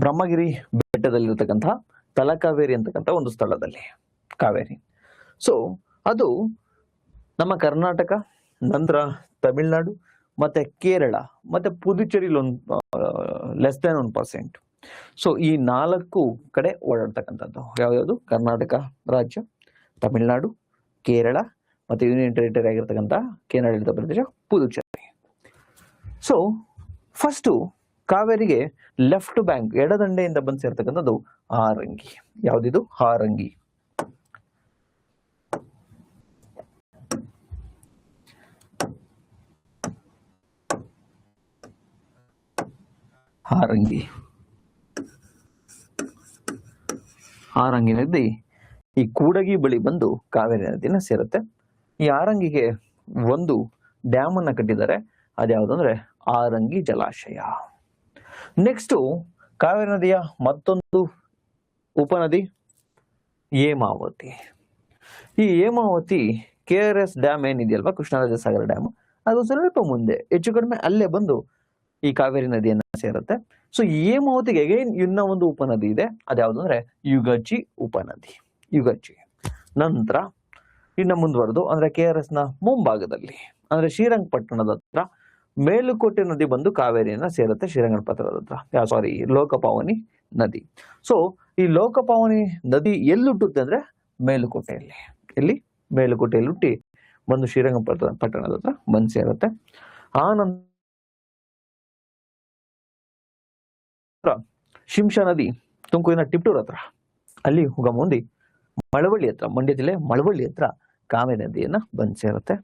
ಬ್ರಹ್ಮಗಿರಿ ಬೆಟ್ಟದಲ್ಲಿರ್ತಕ್ಕಂತಹ ತಲಕಾವೇರಿ ಅಂತಕ್ಕಂಥ ಒಂದು ಸ್ಥಳದಲ್ಲಿ ಕಾವೇರಿ. ಸೊ ಅದು ನಮ್ಮ ಕರ್ನಾಟಕ, ನಂತರ ತಮಿಳುನಾಡು, ಮತ್ತೆ ಕೇರಳ, ಮತ್ತೆ ಪುದುಚೇರಿಲಿ ಒಂದು ಲೆಸ್ ದನ್ 1%. ಸೊ ಈ 4 ಕಡೆ ಓಡಾಡ್ತಕ್ಕಂಥದ್ದು ಯಾವ್ಯಾವುದು? ಕರ್ನಾಟಕ ರಾಜ್ಯ, ತಮಿಳುನಾಡು, ಕೇರಳ, ಮತ್ತೆ ಯೂನಿಯನ್ ಟೆರಿಟರಿ ಆಗಿರ್ತಕ್ಕಂಥ ಕೇಂದ್ರಾಡಳಿತ ಪ್ರದೇಶ ಪುದುಚೇರಿ. ಸೊ ಫಸ್ಟ್ ಕಾವೇರಿಗೆ ಲೆಫ್ಟ್ ಬ್ಯಾಂಕ್, ಎಡದಂಡೆಯಿಂದ ಬಂದು ಸೇರ್ತಕ್ಕಂಥದ್ದು ಹಾರಂಗಿ. ಯಾವ್ದಿದು? ಹಾರಂಗಿ. ಹಾರಂಗಿ ಹಾರಂಗಿ ನದಿ ಈ ಕೂಡಗಿ ಬಳಿ ಬಂದು ಕಾವೇರಿ ನದಿನ ಸೇರುತ್ತೆ. ಈ ಹಾರಂಗಿಗೆ ಒಂದು ಡ್ಯಾಮ್ ಅನ್ನ ಕಟ್ಟಿದ್ದಾರೆ, ಅದ್ಯಾವುದು ಅಂದ್ರೆ ಹಾರಂಗಿ ಜಲಾಶಯ. ನೆಕ್ಸ್ಟ್ ಕಾವೇರಿ ನದಿಯ ಮತ್ತೊಂದು ಉಪನದಿ ಹೇಮಾವತಿ. ಈ ಹೇಮಾವತಿ KRS ಡ್ಯಾಮ್ ಏನಿದೆಯಲ್ವಾ, ಕೃಷ್ಣರಾಜಸಾಗರ ಡ್ಯಾಮ್, ಅದು ಸ್ವಲ್ಪ ಮುಂದೆ ಹೆಚ್ಚು ಕಡಿಮೆ ಅಲ್ಲೇ ಬಂದು ಈ ಕಾವೇರಿ ನದಿಯನ್ನ ಸೇರುತ್ತೆ. ಸೊ ಹೇಮಾವತಿಗೆ ಅಗೈನ್ ಇನ್ನ ಒಂದು ಉಪನದಿ ಇದೆ, ಅದ್ಯಾವುದು ಅಂದ್ರೆ ಯುಗಚಿ ಉಪನದಿ. ಯುಗಚಿ ನಂತರ ಇನ್ನ ಮುಂದುವರೆದು ಅಂದ್ರೆ KRS ನ ಮುಂಭಾಗದಲ್ಲಿ ಅಂದ್ರೆ ಶ್ರೀರಂಗಪಟ್ಟಣದ ಹತ್ರ ಮೇಲುಕೋಟೆ ನದಿ ಬಂದು ಕಾವೇರಿಯನ್ನ ಸೇರುತ್ತೆ. ಶ್ರೀರಂಗಪಟ್ಟಣದ ಹತ್ರ ಲೋಕಪಾವನಿ ನದಿ. ಸೊ ಈ ಲೋಕಪಾವನಿ ನದಿ ಎಲ್ಲಿ ಹುಟ್ಟುತ್ತೆ ಅಂದ್ರೆ ಮೇಲುಕೋಟೆಯಲ್ಲಿ. ಎಲ್ಲಿ? ಮೇಲುಕೋಟೆಯಲ್ಲಿ ಹುಟ್ಟಿ ಬಂದು ಶ್ರೀರಂಗಪಟ್ಟಣದ ಹತ್ರ ಬಂದು ಸೇರುತ್ತೆ. ಆ ನಂತರ ಶಿಂಷಾ ನದಿ ತುಮಕೂರಿನ ಟಿಪ್ಟೂರ್ ಹತ್ರ ಅಲ್ಲಿ ಉಗಮ ಹೊಂದಿ ಮಳವಳ್ಳಿ ಹತ್ರ, ಮಂಡ್ಯ ಜಿಲ್ಲೆ ಮಳವಳ್ಳಿ ಹತ್ರ ಕಾವೇರಿ ನದಿಯನ್ನ ಬಂದು ಸೇರುತ್ತೆ.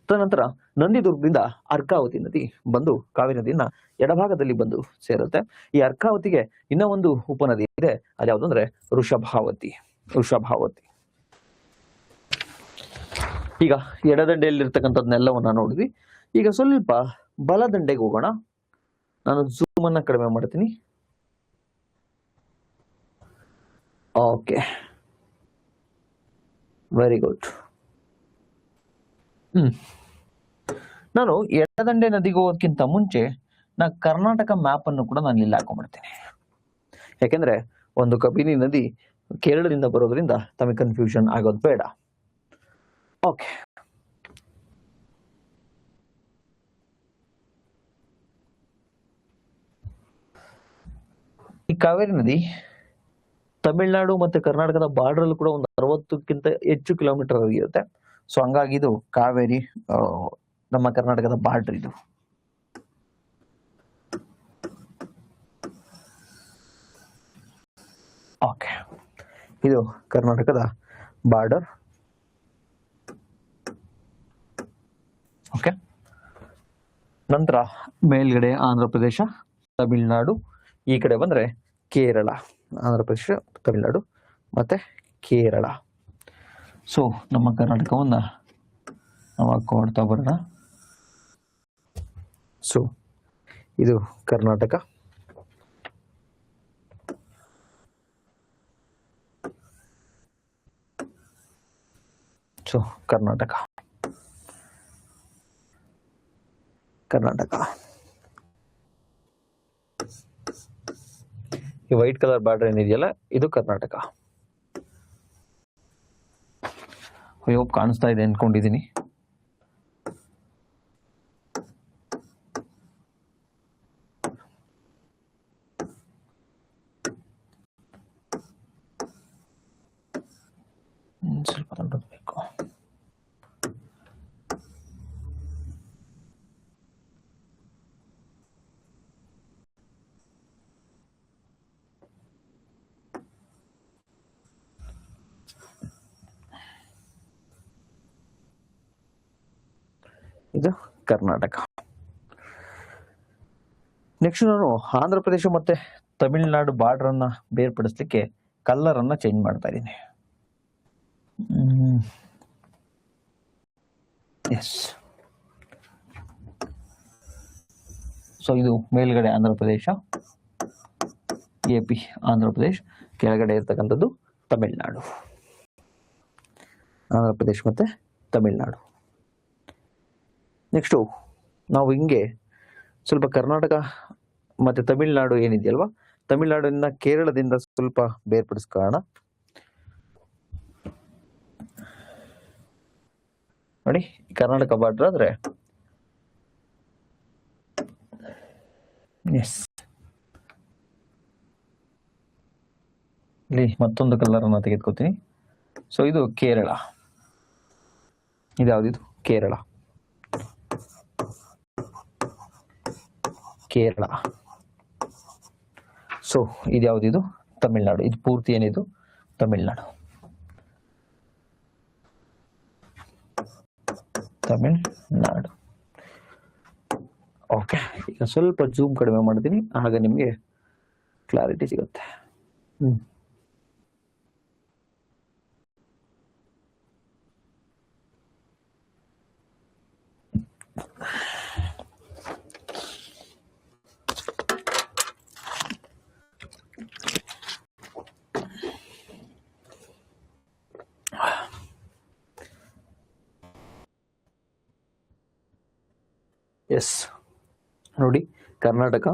ತದನಂತರ ನಂದಿದುರ್ಗದಿಂದ ಅರ್ಕಾವತಿ ನದಿ ಬಂದು ಕಾವೇರಿ ನದಿಯನ್ನ ಎಡಭಾಗದಲ್ಲಿ ಬಂದು ಸೇರುತ್ತೆ. ಈ ಅರ್ಕಾವತಿಗೆ ಇನ್ನ ಒಂದು ಉಪನದಿ ಇದೆ, ಅದ್ಯಾವುದು ಅಂದ್ರೆ ವೃಷಭಾವತಿ. ವೃಷಭಾವತಿ. ಈಗ ಎಡದಂಡೆಯಲ್ಲಿರ್ತಕ್ಕಂಥದ್ನೆಲ್ಲವನ್ನ ನೋಡಿದ್ವಿ. ಈಗ ಸ್ವಲ್ಪ ಬಲದಂಡೆಗೆ ಹೋಗೋಣ. ನಾನು ಝೂಮ್ ಅನ್ನ ಕಡಿಮೆ ಮಾಡ್ತೀನಿ. Okay, very good. ನಾನು ಎಡದಂಡೆ ನದಿಗೆ ಹೋಗೋದಕ್ಕಿಂತ ಮುಂಚೆ ಕರ್ನಾಟಕ ಮ್ಯಾಪ್ ಅನ್ನು ಕೂಡ ನಾನು ಇಲ್ಲಿ ಹಾಕೊಂಡ್ಬಿಡ್ತೀನಿ. ಯಾಕೆಂದ್ರೆ ಒಂದು ಕಬಿನಿ ನದಿ ಕೇರಳದಿಂದ ಬರೋದ್ರಿಂದ ತಮಗೆ ಕನ್ಫ್ಯೂಷನ್ ಆಗೋದು ಬೇಡ. ಓಕೆ, ಈ ಕಾವೇರಿ ನದಿ ತಮಿಳುನಾಡು ಮತ್ತೆ ಕರ್ನಾಟಕದ ಬಾರ್ಡರ್ ಅಲ್ಲೂ ಕೂಡ ಒಂದು 60ಕ್ಕಿಂತ ಹೆಚ್ಚು ಕಿಲೋಮೀಟರ್ ಇರುತ್ತೆ. ಸೊ ಹಂಗಾಗಿ ಇದು ಕಾವೇರಿ ನಮ್ಮ ಕರ್ನಾಟಕದ ಬಾರ್ಡರ್ ಇದು. ಓಕೆ, ಇದು ಕರ್ನಾಟಕದ ಬಾರ್ಡರ್. ಓಕೆ, ನಂತರ ಮೇಲ್ಗಡೆ ಆಂಧ್ರ ಪ್ರದೇಶ, ತಮಿಳುನಾಡು, ಈ ಕಡೆ ಬಂದ್ರೆ ಕೇರಳ. ಆಂಧ್ರ ಪ್ರದೇಶ, ತಮಿಳುನಾಡು ಮತ್ತೆ ಕೇರಳ. ಸೊ ನಮ್ಮ ಕರ್ನಾಟಕವನ್ನ ನಾವು ಹಾಕೊಳ್ತಾ ಬರೋಣ. ಸೊ ಇದು ಕರ್ನಾಟಕ. ಸೊ ಕರ್ನಾಟಕ ಈ ವೈಟ್ ಕಲರ್ ಬಾರ್ಡರ್ ಏನಿದೆಯಲ್ಲ, ಇದು ಕರ್ನಾಟಕ. ಅಯ್ಯೋ, ಕಾಣಿಸ್ತಾ ಇದೆ ಅನ್ಕೊಂಡಿದ್ದೀನಿ. ಸ್ವಲ್ಪ ಬೇಕು. ಇದು ಕರ್ನಾಟಕ. ನೆಕ್ಸ್ಟ್ ನಾನು ಆಂಧ್ರ ಪ್ರದೇಶ ಮತ್ತೆ ತಮಿಳುನಾಡು ಬಾರ್ಡರ್ ಅನ್ನ ಬೇರ್ಪಡಿಸ್ಲಿಕ್ಕೆ ಕಲರ್ ಅನ್ನ ಚೇಂಜ್ ಮಾಡ್ತಾ ಇದ್ದೀನಿ. ಎಸ್, ಸೊ ಇದು ಮೇಲ್ಗಡೆ ಆಂಧ್ರ ಪ್ರದೇಶ, AP ಆಂಧ್ರ ಪ್ರದೇಶ್, ಕೆಳಗಡೆ ಇರ್ತಕ್ಕಂಥದ್ದು ತಮಿಳುನಾಡು. ಆಂಧ್ರ ಪ್ರದೇಶ್ ಮತ್ತೆ ತಮಿಳುನಾಡು. ನೆಕ್ಸ್ಟು ನಾವು ಹಿಂಗೆ ಸ್ವಲ್ಪ ಕರ್ನಾಟಕ ಮತ್ತೆ ತಮಿಳುನಾಡು ಏನಿದೆಯಲ್ವಾ, ತಮಿಳುನಾಡಿನ ಕೇರಳದಿಂದ ಸ್ವಲ್ಪ ಬೇರ್ಪಡಿಸ್ಕೊಳ್ಳೋಣ. ನೋಡಿ, ಕರ್ನಾಟಕ ಬಾರ್ಡರ್ ಆದ್ರೆ ಎಸ್, ಇಲ್ಲಿ ಮತ್ತೊಂದು ಕಲರ್ ಅನ್ನ ತೆಗೆದುಕೊತೀನಿ. ಸೊ ಇದು ಕೇರಳ, ಇದ್ಯಾವುದಿದು ಕೇರಳ, ಕೇರಳ. ಸೊ ಇದ್ಯಾವುದಿದು ತಮಿಳ್ನಾಡು, ಇದು ಪೂರ್ತಿ ಏನಿದು ತಮಿಳ್ನಾಡು, ತಮಿಳ್ನಾಡು. ಓಕೆ, ಈಗ ಸ್ವಲ್ಪ ಜೂಮ್ ಕಡಿಮೆ ಮಾಡ್ತೀನಿ, ಆಗ ನಿಮಗೆ ಕ್ಲಾರಿಟಿ ಸಿಗುತ್ತೆ. ಎಸ್, ನೋಡಿ ಕರ್ನಾಟಕ,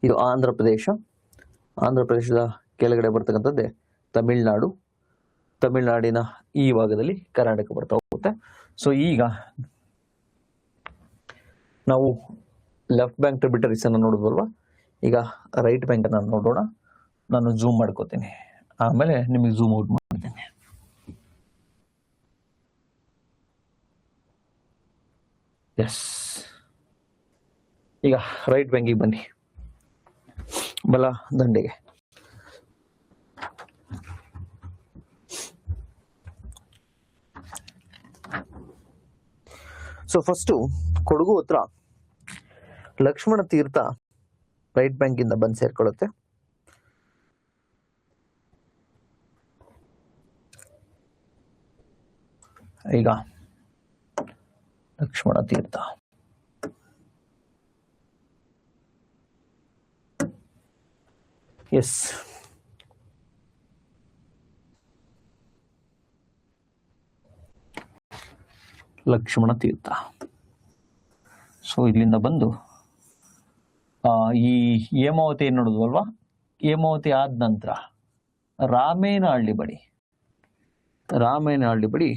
ಇದು ಆಂಧ್ರ ಪ್ರದೇಶ, ಆಂಧ್ರ ಪ್ರದೇಶದ ಕೆಳಗಡೆ ಬರ್ತಕ್ಕಂಥದ್ದೇ ತಮಿಳ್ನಾಡು, ತಮಿಳ್ನಾಡಿನ ಈ ಭಾಗದಲ್ಲಿ ಕರ್ನಾಟಕ ಬರ್ತಾ ಹೋಗುತ್ತೆ. ಸೊ ಈಗ ನಾವು ಲೆಫ್ಟ್ ಬ್ಯಾಂಕ್ ಟ್ರಿಬ್ಯೂಟರೀಸ್ ಅನ್ನು ನೋಡಿದ್ವಲ್ವಾ, ಈಗ ರೈಟ್ ಬ್ಯಾಂಕ್ ಅನ್ನು ನೋಡೋಣ. ನಾನು ಜೂಮ್ ಮಾಡ್ಕೋತೀನಿ, ಆಮೇಲೆ ನಿಮಗೆ ಜೂಮ್ ಔಟ್ ಮಾಡ್ತೇನೆ. ಎಸ್, ಈಗ ರೈಟ್ ಬ್ಯಾಂಕಿಗೆ ಬನ್ನಿ, ಬಲ ದಂಡೆಗೆ. ಸೊ ಫಸ್ಟು ಕೊಡಗು ಹತ್ರ ಲಕ್ಷ್ಮಣ ತೀರ್ಥ ರೈಟ್ ಬ್ಯಾಂಕ್ ಇಂದ ಬಂದು ಸೇರ್ಕೊಳ್ಳುತ್ತೆ. ಈಗ ಲಕ್ಷ್ಮಣ ತೀರ್ಥ, ಎಸ್, ಲಕ್ಷ್ಮಣ ತೀರ್ಥ. ಸೊ ಇಲ್ಲಿಂದ ಬಂದು ಈ ಹೇಮಾವತಿ ಏನು ನೋಡಿದ್ವಲ್ವಾ, ಹೇಮಾವತಿ ಆದ ನಂತರ ರಾಮೇನಹಳ್ಳಿ ಬಳಿ, ರಾಮೇನಹಳ್ಳಿ ಬಳಿ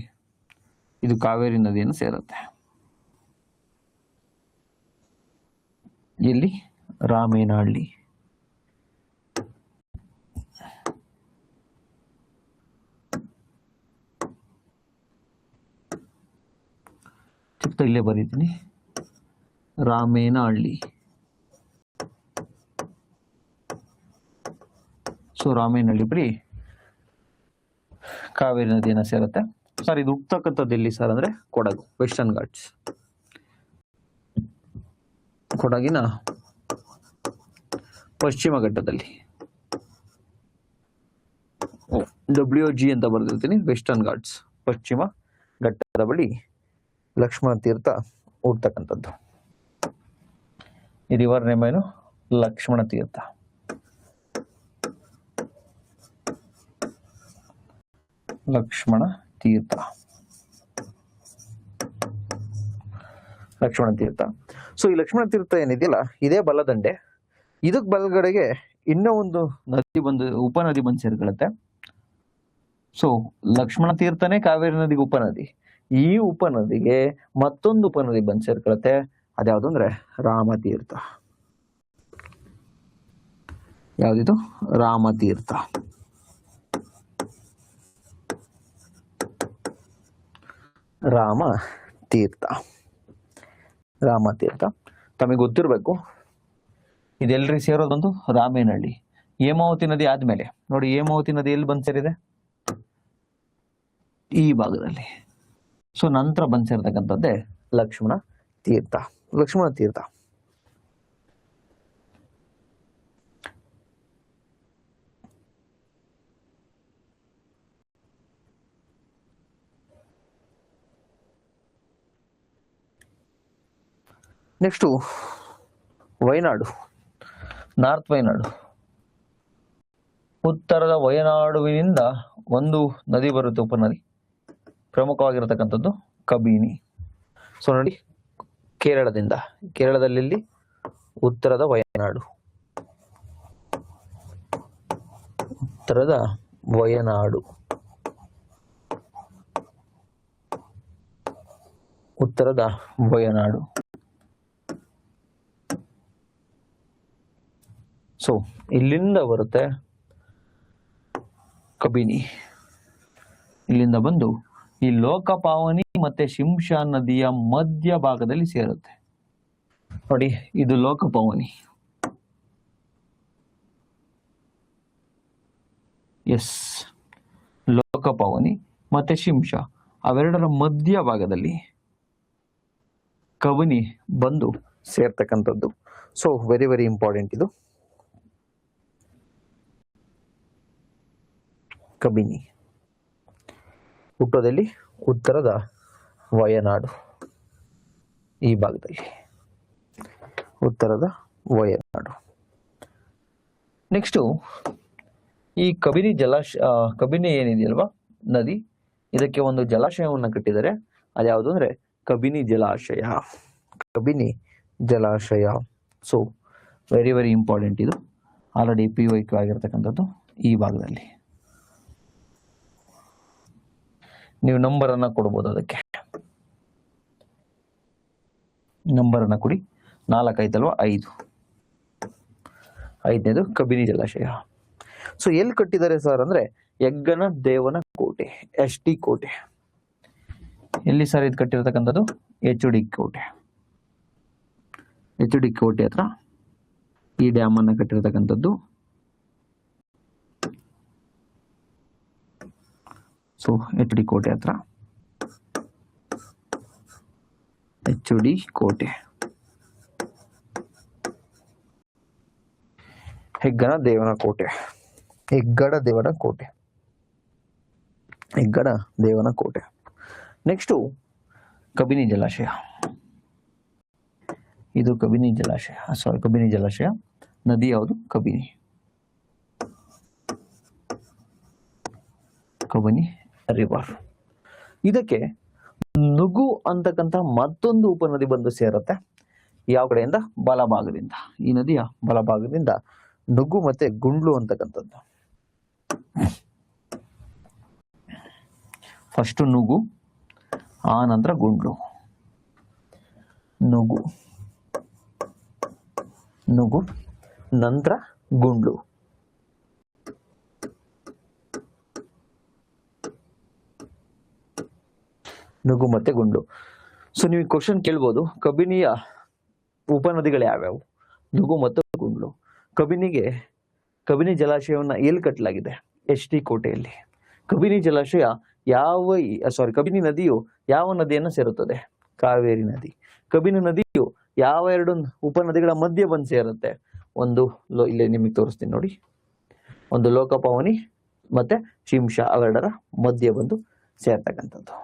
ಇದು ಕಾವೇರಿ ನದಿಯನ್ನು ಸೇರುತ್ತೆ. ಇಲ್ಲಿ ರಾಮೇನಹಳ್ಳಿ, ಇಲ್ಲೇ ಬರೀತೀನಿ, ರಾಮೇನಹಳ್ಳಿ. ಸೊ ರಾಮೇನಹಳ್ಳಿ ಬಳಿ ಕಾವೇರಿ ನದಿಯನ್ನು ಸೇರುತ್ತೆ. ಸರ್ ಇದು ಹುಟ್ಟತಕ್ಕಂಥದ್ದು ಎಲ್ಲಿ ಸರ್ ಅಂದ್ರೆ ಕೊಡಗು, ವೆಸ್ಟರ್ನ್ ಘಾಟ್ಸ್, ಕೊಡಗಿನ ಪಶ್ಚಿಮ ಘಟ್ಟದಲ್ಲಿ. WG ಅಂತ ಬರೆದಿರ್ತೀನಿ, ವೆಸ್ಟರ್ನ್ ಘಾಟ್ಸ್, ಪಶ್ಚಿಮ ಘಟ್ಟದ ಬಳಿ ಲಕ್ಷ್ಮಣ ತೀರ್ಥ ಹುಡ್ತಕ್ಕಂಥದ್ದು. ಈ ರಿವರ್ ನೇಮ್ ಏನು, ಲಕ್ಷ್ಮಣ ತೀರ್ಥ. ಲಕ್ಷ್ಮಣ ತೀರ್ಥ, ಲಕ್ಷ್ಮಣ ತೀರ್ಥ. ಸೊ ಈ ಲಕ್ಷ್ಮಣ ತೀರ್ಥ ಏನಿದೆಯಲ್ಲ, ಇದೇ ಬಲದಂಡೆ. ಇದಕ್ ಬಲಗಡೆಗೆ ಇನ್ನೂ ಒಂದು ನದಿ ಬಂದು, ಉಪನದಿ ಬಂದು ಸೇರ್ಕೊಳ್ಳುತ್ತೆ. ಸೊ ಲಕ್ಷ್ಮಣ ತೀರ್ಥನೇ ಕಾವೇರಿ ನದಿಗೆ ಉಪನದಿ. ಈ ಉಪನದಿಗೆ ಮತ್ತೊಂದು ಉಪನದಿ ಬಂದು ಸೇರ್ಕೊಳ್ಳುತ್ತೆ, ಅದ್ಯಾವುದು ಅಂದ್ರೆ ರಾಮತೀರ್ಥ. ಯಾವ್ದಿದು, ರಾಮತೀರ್ಥ. ರಾಮತೀರ್ಥ, ರಾಮತೀರ್ಥ ತಮಗೆ ಗೊತ್ತಿರಬೇಕು. ಇದೆಲ್ರಿ ಸೇರೋದೊಂದು ರಾಮೇನಹಳ್ಳಿ. ಹೇಮಾವತಿ ನದಿ ಆದ್ಮೇಲೆ ನೋಡಿ, ಹೇಮಾವತಿ ನದಿ ಎಲ್ಲಿ ಬಂದು ಸೇರಿದೆ, ಈ ಭಾಗದಲ್ಲಿ. ಸೊ ನಂತರ ಬಂದು ಸೇರ್ತಕ್ಕಂಥದ್ದೇ ಲಕ್ಷ್ಮಣ ತೀರ್ಥ. ಲಕ್ಷ್ಮಣ ತೀರ್ಥ. Next Wayanad, north Wayanad. ಉತ್ತರದ ವಯನಾಡುವಿನಿಂದ ಒಂದು ನದಿ ಬರುತ್ತೆ, ಉಪನದಿ, ಪ್ರಮುಖವಾಗಿರತಕ್ಕಂಥದ್ದು ಕಬಿನಿ. ಸೊ ನೋಡಿ, ಕೇರಳದಲ್ಲಿ ಉತ್ತರದ ವಯನಾಡು, ಉತ್ತರದ ವಯನಾಡು, ಉತ್ತರದ ವಯನಾಡು. ಸೊ ಇಲ್ಲಿಂದ ಬರುತ್ತೆ ಕಬಿನಿ. ಇಲ್ಲಿಂದ ಬಂದು ಈ ಲೋಕಪಾವನಿ ಮತ್ತೆ ಶಿಂಷಾ ನದಿಯ ಮಧ್ಯ ಭಾಗದಲ್ಲಿ ಸೇರುತ್ತೆ. ನೋಡಿ, ಇದು ಲೋಕಪಾವನಿ. ಎಸ್, ಲೋಕಪಾವನಿ ಮತ್ತೆ ಶಿಂಷಾ ಅವೆರಡರ ಮಧ್ಯ ಭಾಗದಲ್ಲಿ ಕಬಿನಿ ಬಂದು ಸೇರ್ತಕ್ಕಂಥದ್ದು. ಸೊ ವೆರಿ ವೆರಿ ಇಂಪಾರ್ಟೆಂಟ್ ಇದು ಕಬಿನಿ. ಹುಟ್ಟೋದಲ್ಲಿ ಉತ್ತರದ ವಯನಾಡು, ಈ ಭಾಗದಲ್ಲಿ ಉತ್ತರದ ವಯನಾಡು. ನೆಕ್ಸ್ಟು ಈ ಕಬಿನಿ ಕಬಿನಿ ಏನಿದೆಯಲ್ವಾ ನದಿ, ಇದಕ್ಕೆ ಒಂದು ಜಲಾಶಯವನ್ನು ಕಟ್ಟಿದ್ದಾರೆ. ಅದ್ಯಾವುದು ಅಂದ್ರೆ ಕಬಿನಿ ಜಲಾಶಯ. ಕಬಿನಿ ಜಲಾಶಯ. ಸೊ ವೆರಿ ವೆರಿ ಇಂಪಾರ್ಟೆಂಟ್ ಇದು. ಆಲ್ರೆಡಿ PYQ ಆಗಿರ್ತಕ್ಕಂಥದ್ದು ಈ ಭಾಗದಲ್ಲಿ. ನೀವು ನಂಬರ್ ಅನ್ನ ಕೊಡ್ಬೋದು, ಅದಕ್ಕೆ ನಂಬರ್ ಅನ್ನ ಕೊಡಿ. 4 ಆಯ್ತಲ್ವಾ, 5. 5ನೇದು ಕಬಿನಿ ಜಲಾಶಯ. ಸೊ ಎಲ್ಲಿ ಕಟ್ಟಿದ್ದಾರೆ ಸರ್ ಅಂದ್ರೆ ಯಗ್ಗನ ದೇವನ ಕೋಟೆ, HD ಕೋಟೆ. ಎಲ್ಲಿ ಸರ್ ಇದು ಕಟ್ಟಿರ್ತಕ್ಕಂಥದ್ದು? HD ಕೋಟೆ. HD ಕೋಟೆ ಹತ್ರ ಈ ಡ್ಯಾಮ್ ಅನ್ನ ಕಟ್ಟಿರ್ತಕ್ಕಂಥದ್ದು. ಸೊ HD ಕೋಟೆ ಹತ್ರ, HD ಕೋಟೆ, ಹೆಗ್ಗಡ ದೇವನ ಕೋಟೆ, ಹೆಗ್ಗಡ ದೇವನ ಕೋಟೆ, ಹೆಗ್ಗಡ ದೇವನ ಕೋಟೆ. ನೆಕ್ಸ್ಟು ಕಬಿನಿ ಜಲಾಶಯ. ಇದು ಕಬಿನಿ ಜಲಾಶಯ, ಕಬಿನಿ ಜಲಾಶಯ. ನದಿ ಯಾವುದು? ಕಬಿನಿ. ಕಬಿನಿ ರಿವರ್. ಇದಕ್ಕೆ ನುಗು ಅಂತಕ್ಕಂಥ ಮತ್ತೊಂದು ಉಪನದಿ ಬಂದು ಸೇರುತ್ತೆ. ಯಾವ ಕಡೆಯಿಂದ? ಬಲಭಾಗದಿಂದ. ಈ ನದಿಯ ಬಲಭಾಗದಿಂದ ನುಗು ಮತ್ತೆ ಗುಂಡ್ಲು ಅಂತಕ್ಕಂಥದ್ದು. ಫಸ್ಟ್ ನುಗು, ಆ ನಂತರ ಗುಂಡ್ಲು. ನುಗು, ನುಗು, ನಂತರ ಗುಂಡ್ಲು. ನುಗು ಮತ್ತೆ ಗುಂಡು. ಸೊ ನೀವು ಕ್ವಶನ್ ಕೇಳ್ಬೋದು, ಕಬಿನಿಯ ಉಪನದಿಗಳು ಯಾವ್ಯಾವು? ನುಗು ಮತ್ತು ಗುಂಡ್ಲು. ಕಬಿನಿ ಜಲಾಶಯವನ್ನ ಎಲ್ಲಿ ಕಟ್ಟಲಾಗಿದೆ? HD ಕೋಟೆಯಲ್ಲಿ. ಕಬಿನಿ ಜಲಾಶಯ ಕಬಿನಿ ನದಿಯು ಯಾವ ನದಿಯನ್ನು ಸೇರುತ್ತದೆ? ಕಾವೇರಿ ನದಿ. ಕಬಿನಿ ನದಿಯು ಯಾವ 2 ಉಪನದಿಗಳ ಮಧ್ಯೆ ಬಂದು ಸೇರುತ್ತೆ? ಒಂದು ಇಲ್ಲಿ ನಿಮಗೆ ತೋರಿಸ್ತೀನಿ ನೋಡಿ, ಒಂದು ಲೋಕಪಾವನಿ ಮತ್ತೆ ಶಿಂಷಾ ಅವೆರಡರ ಮಧ್ಯೆ ಬಂದು ಸೇರ್ತಕ್ಕಂಥದ್ದು.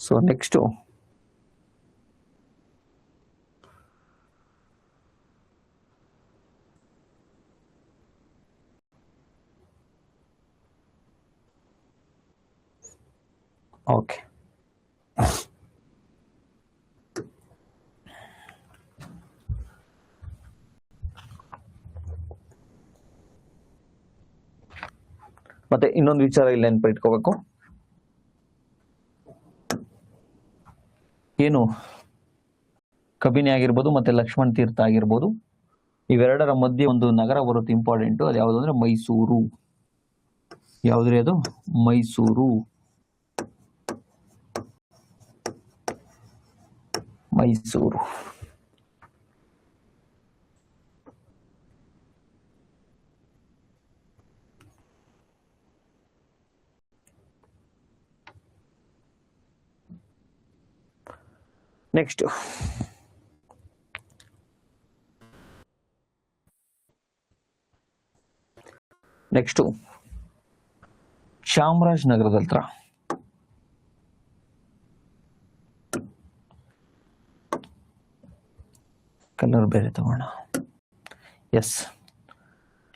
ಸೊ ನೆಕ್ಸ್ಟು ಓಕೆ, ಮತ್ತೆ ಇನ್ನೊಂದು ವಿಚಾರ ಇಲ್ಲಿ ನೆನಪಿಟ್ಕೋಬೇಕು. ಏನು ಕಬಿನಿ ಆಗಿರ್ಬೋದು ಮತ್ತೆ ಲಕ್ಷ್ಮಣ ತೀರ್ಥ ಆಗಿರ್ಬೋದು, ಇವೆರಡರ ಮಧ್ಯೆ ಒಂದು ನಗರ ಬರುತ್ತೆ ಇಂಪಾರ್ಟೆಂಟ್. ಅದು ಯಾವುದು ಅಂದ್ರೆ ಮೈಸೂರು. ಯಾವುದ್ರಿ ಅದು? ಮೈಸೂರು. ಮೈಸೂರು. ನೆಕ್ಸ್ಟ್ ಚಾಮರಾಜನಗರದ ಹತ್ರ ಕಲರ್ ಬೇರೆ ತಗೋಣ. ಎಸ್,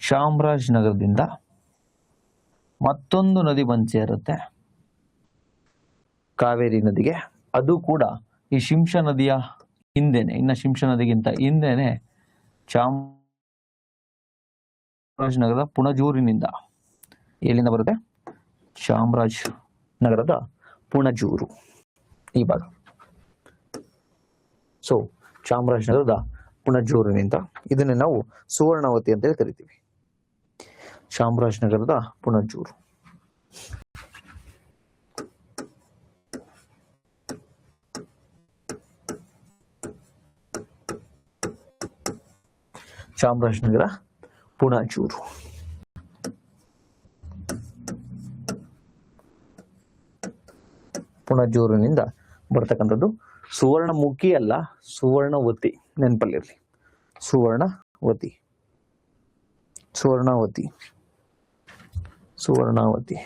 ಚಾಮರಾಜನಗರದಿಂದ ಮತ್ತೊಂದು ನದಿ ಬಂದು ಸೇರುತ್ತೆ ಕಾವೇರಿ ನದಿಗೆ. ಅದು ಕೂಡ ಈ ಶಿಂಷಾ ನದಿಯ ಹಿಂದೆನೆ, ಇನ್ನ ಶಿಂಷಾ ನದಿಗಿಂತ ಹಿಂದೆನೆ ಚಾಮರಾಜನಗರದ ಪುಣಜೂರಿನಿಂದ, ಎಲ್ಲಿಂದ ಬರುತ್ತೆ? ಚಾಮರಾಜನಗರದ ಪುಣಜೂರು ಈ ಭಾಗ. ಸೊ ಚಾಮರಾಜನಗರದ ಪುಣಜೂರಿನಿಂದ ಇದನ್ನೇ ನಾವು ಸುವರ್ಣವತಿ ಅಂತೇಳಿ ಕರಿತೀವಿ. ಚಾಮರಾಜನಗರದ ಪುಣಜೂರು. ಚಾಮರಾಜನಗರ ಪುಣಜೂರು. ಪುಣಜೂರಿನಿಂದ ಬರ್ತಕ್ಕಂಥದ್ದು ಸುವರ್ಣಮುಖಿ ಅಲ್ಲ, ಸುವರ್ಣವತಿ. ನೆನಪಲ್ಲಿರಲಿ, ಸುವರ್ಣವತಿ, ಸುವರ್ಣವತಿ, ಸುವರ್ಣವತಿ.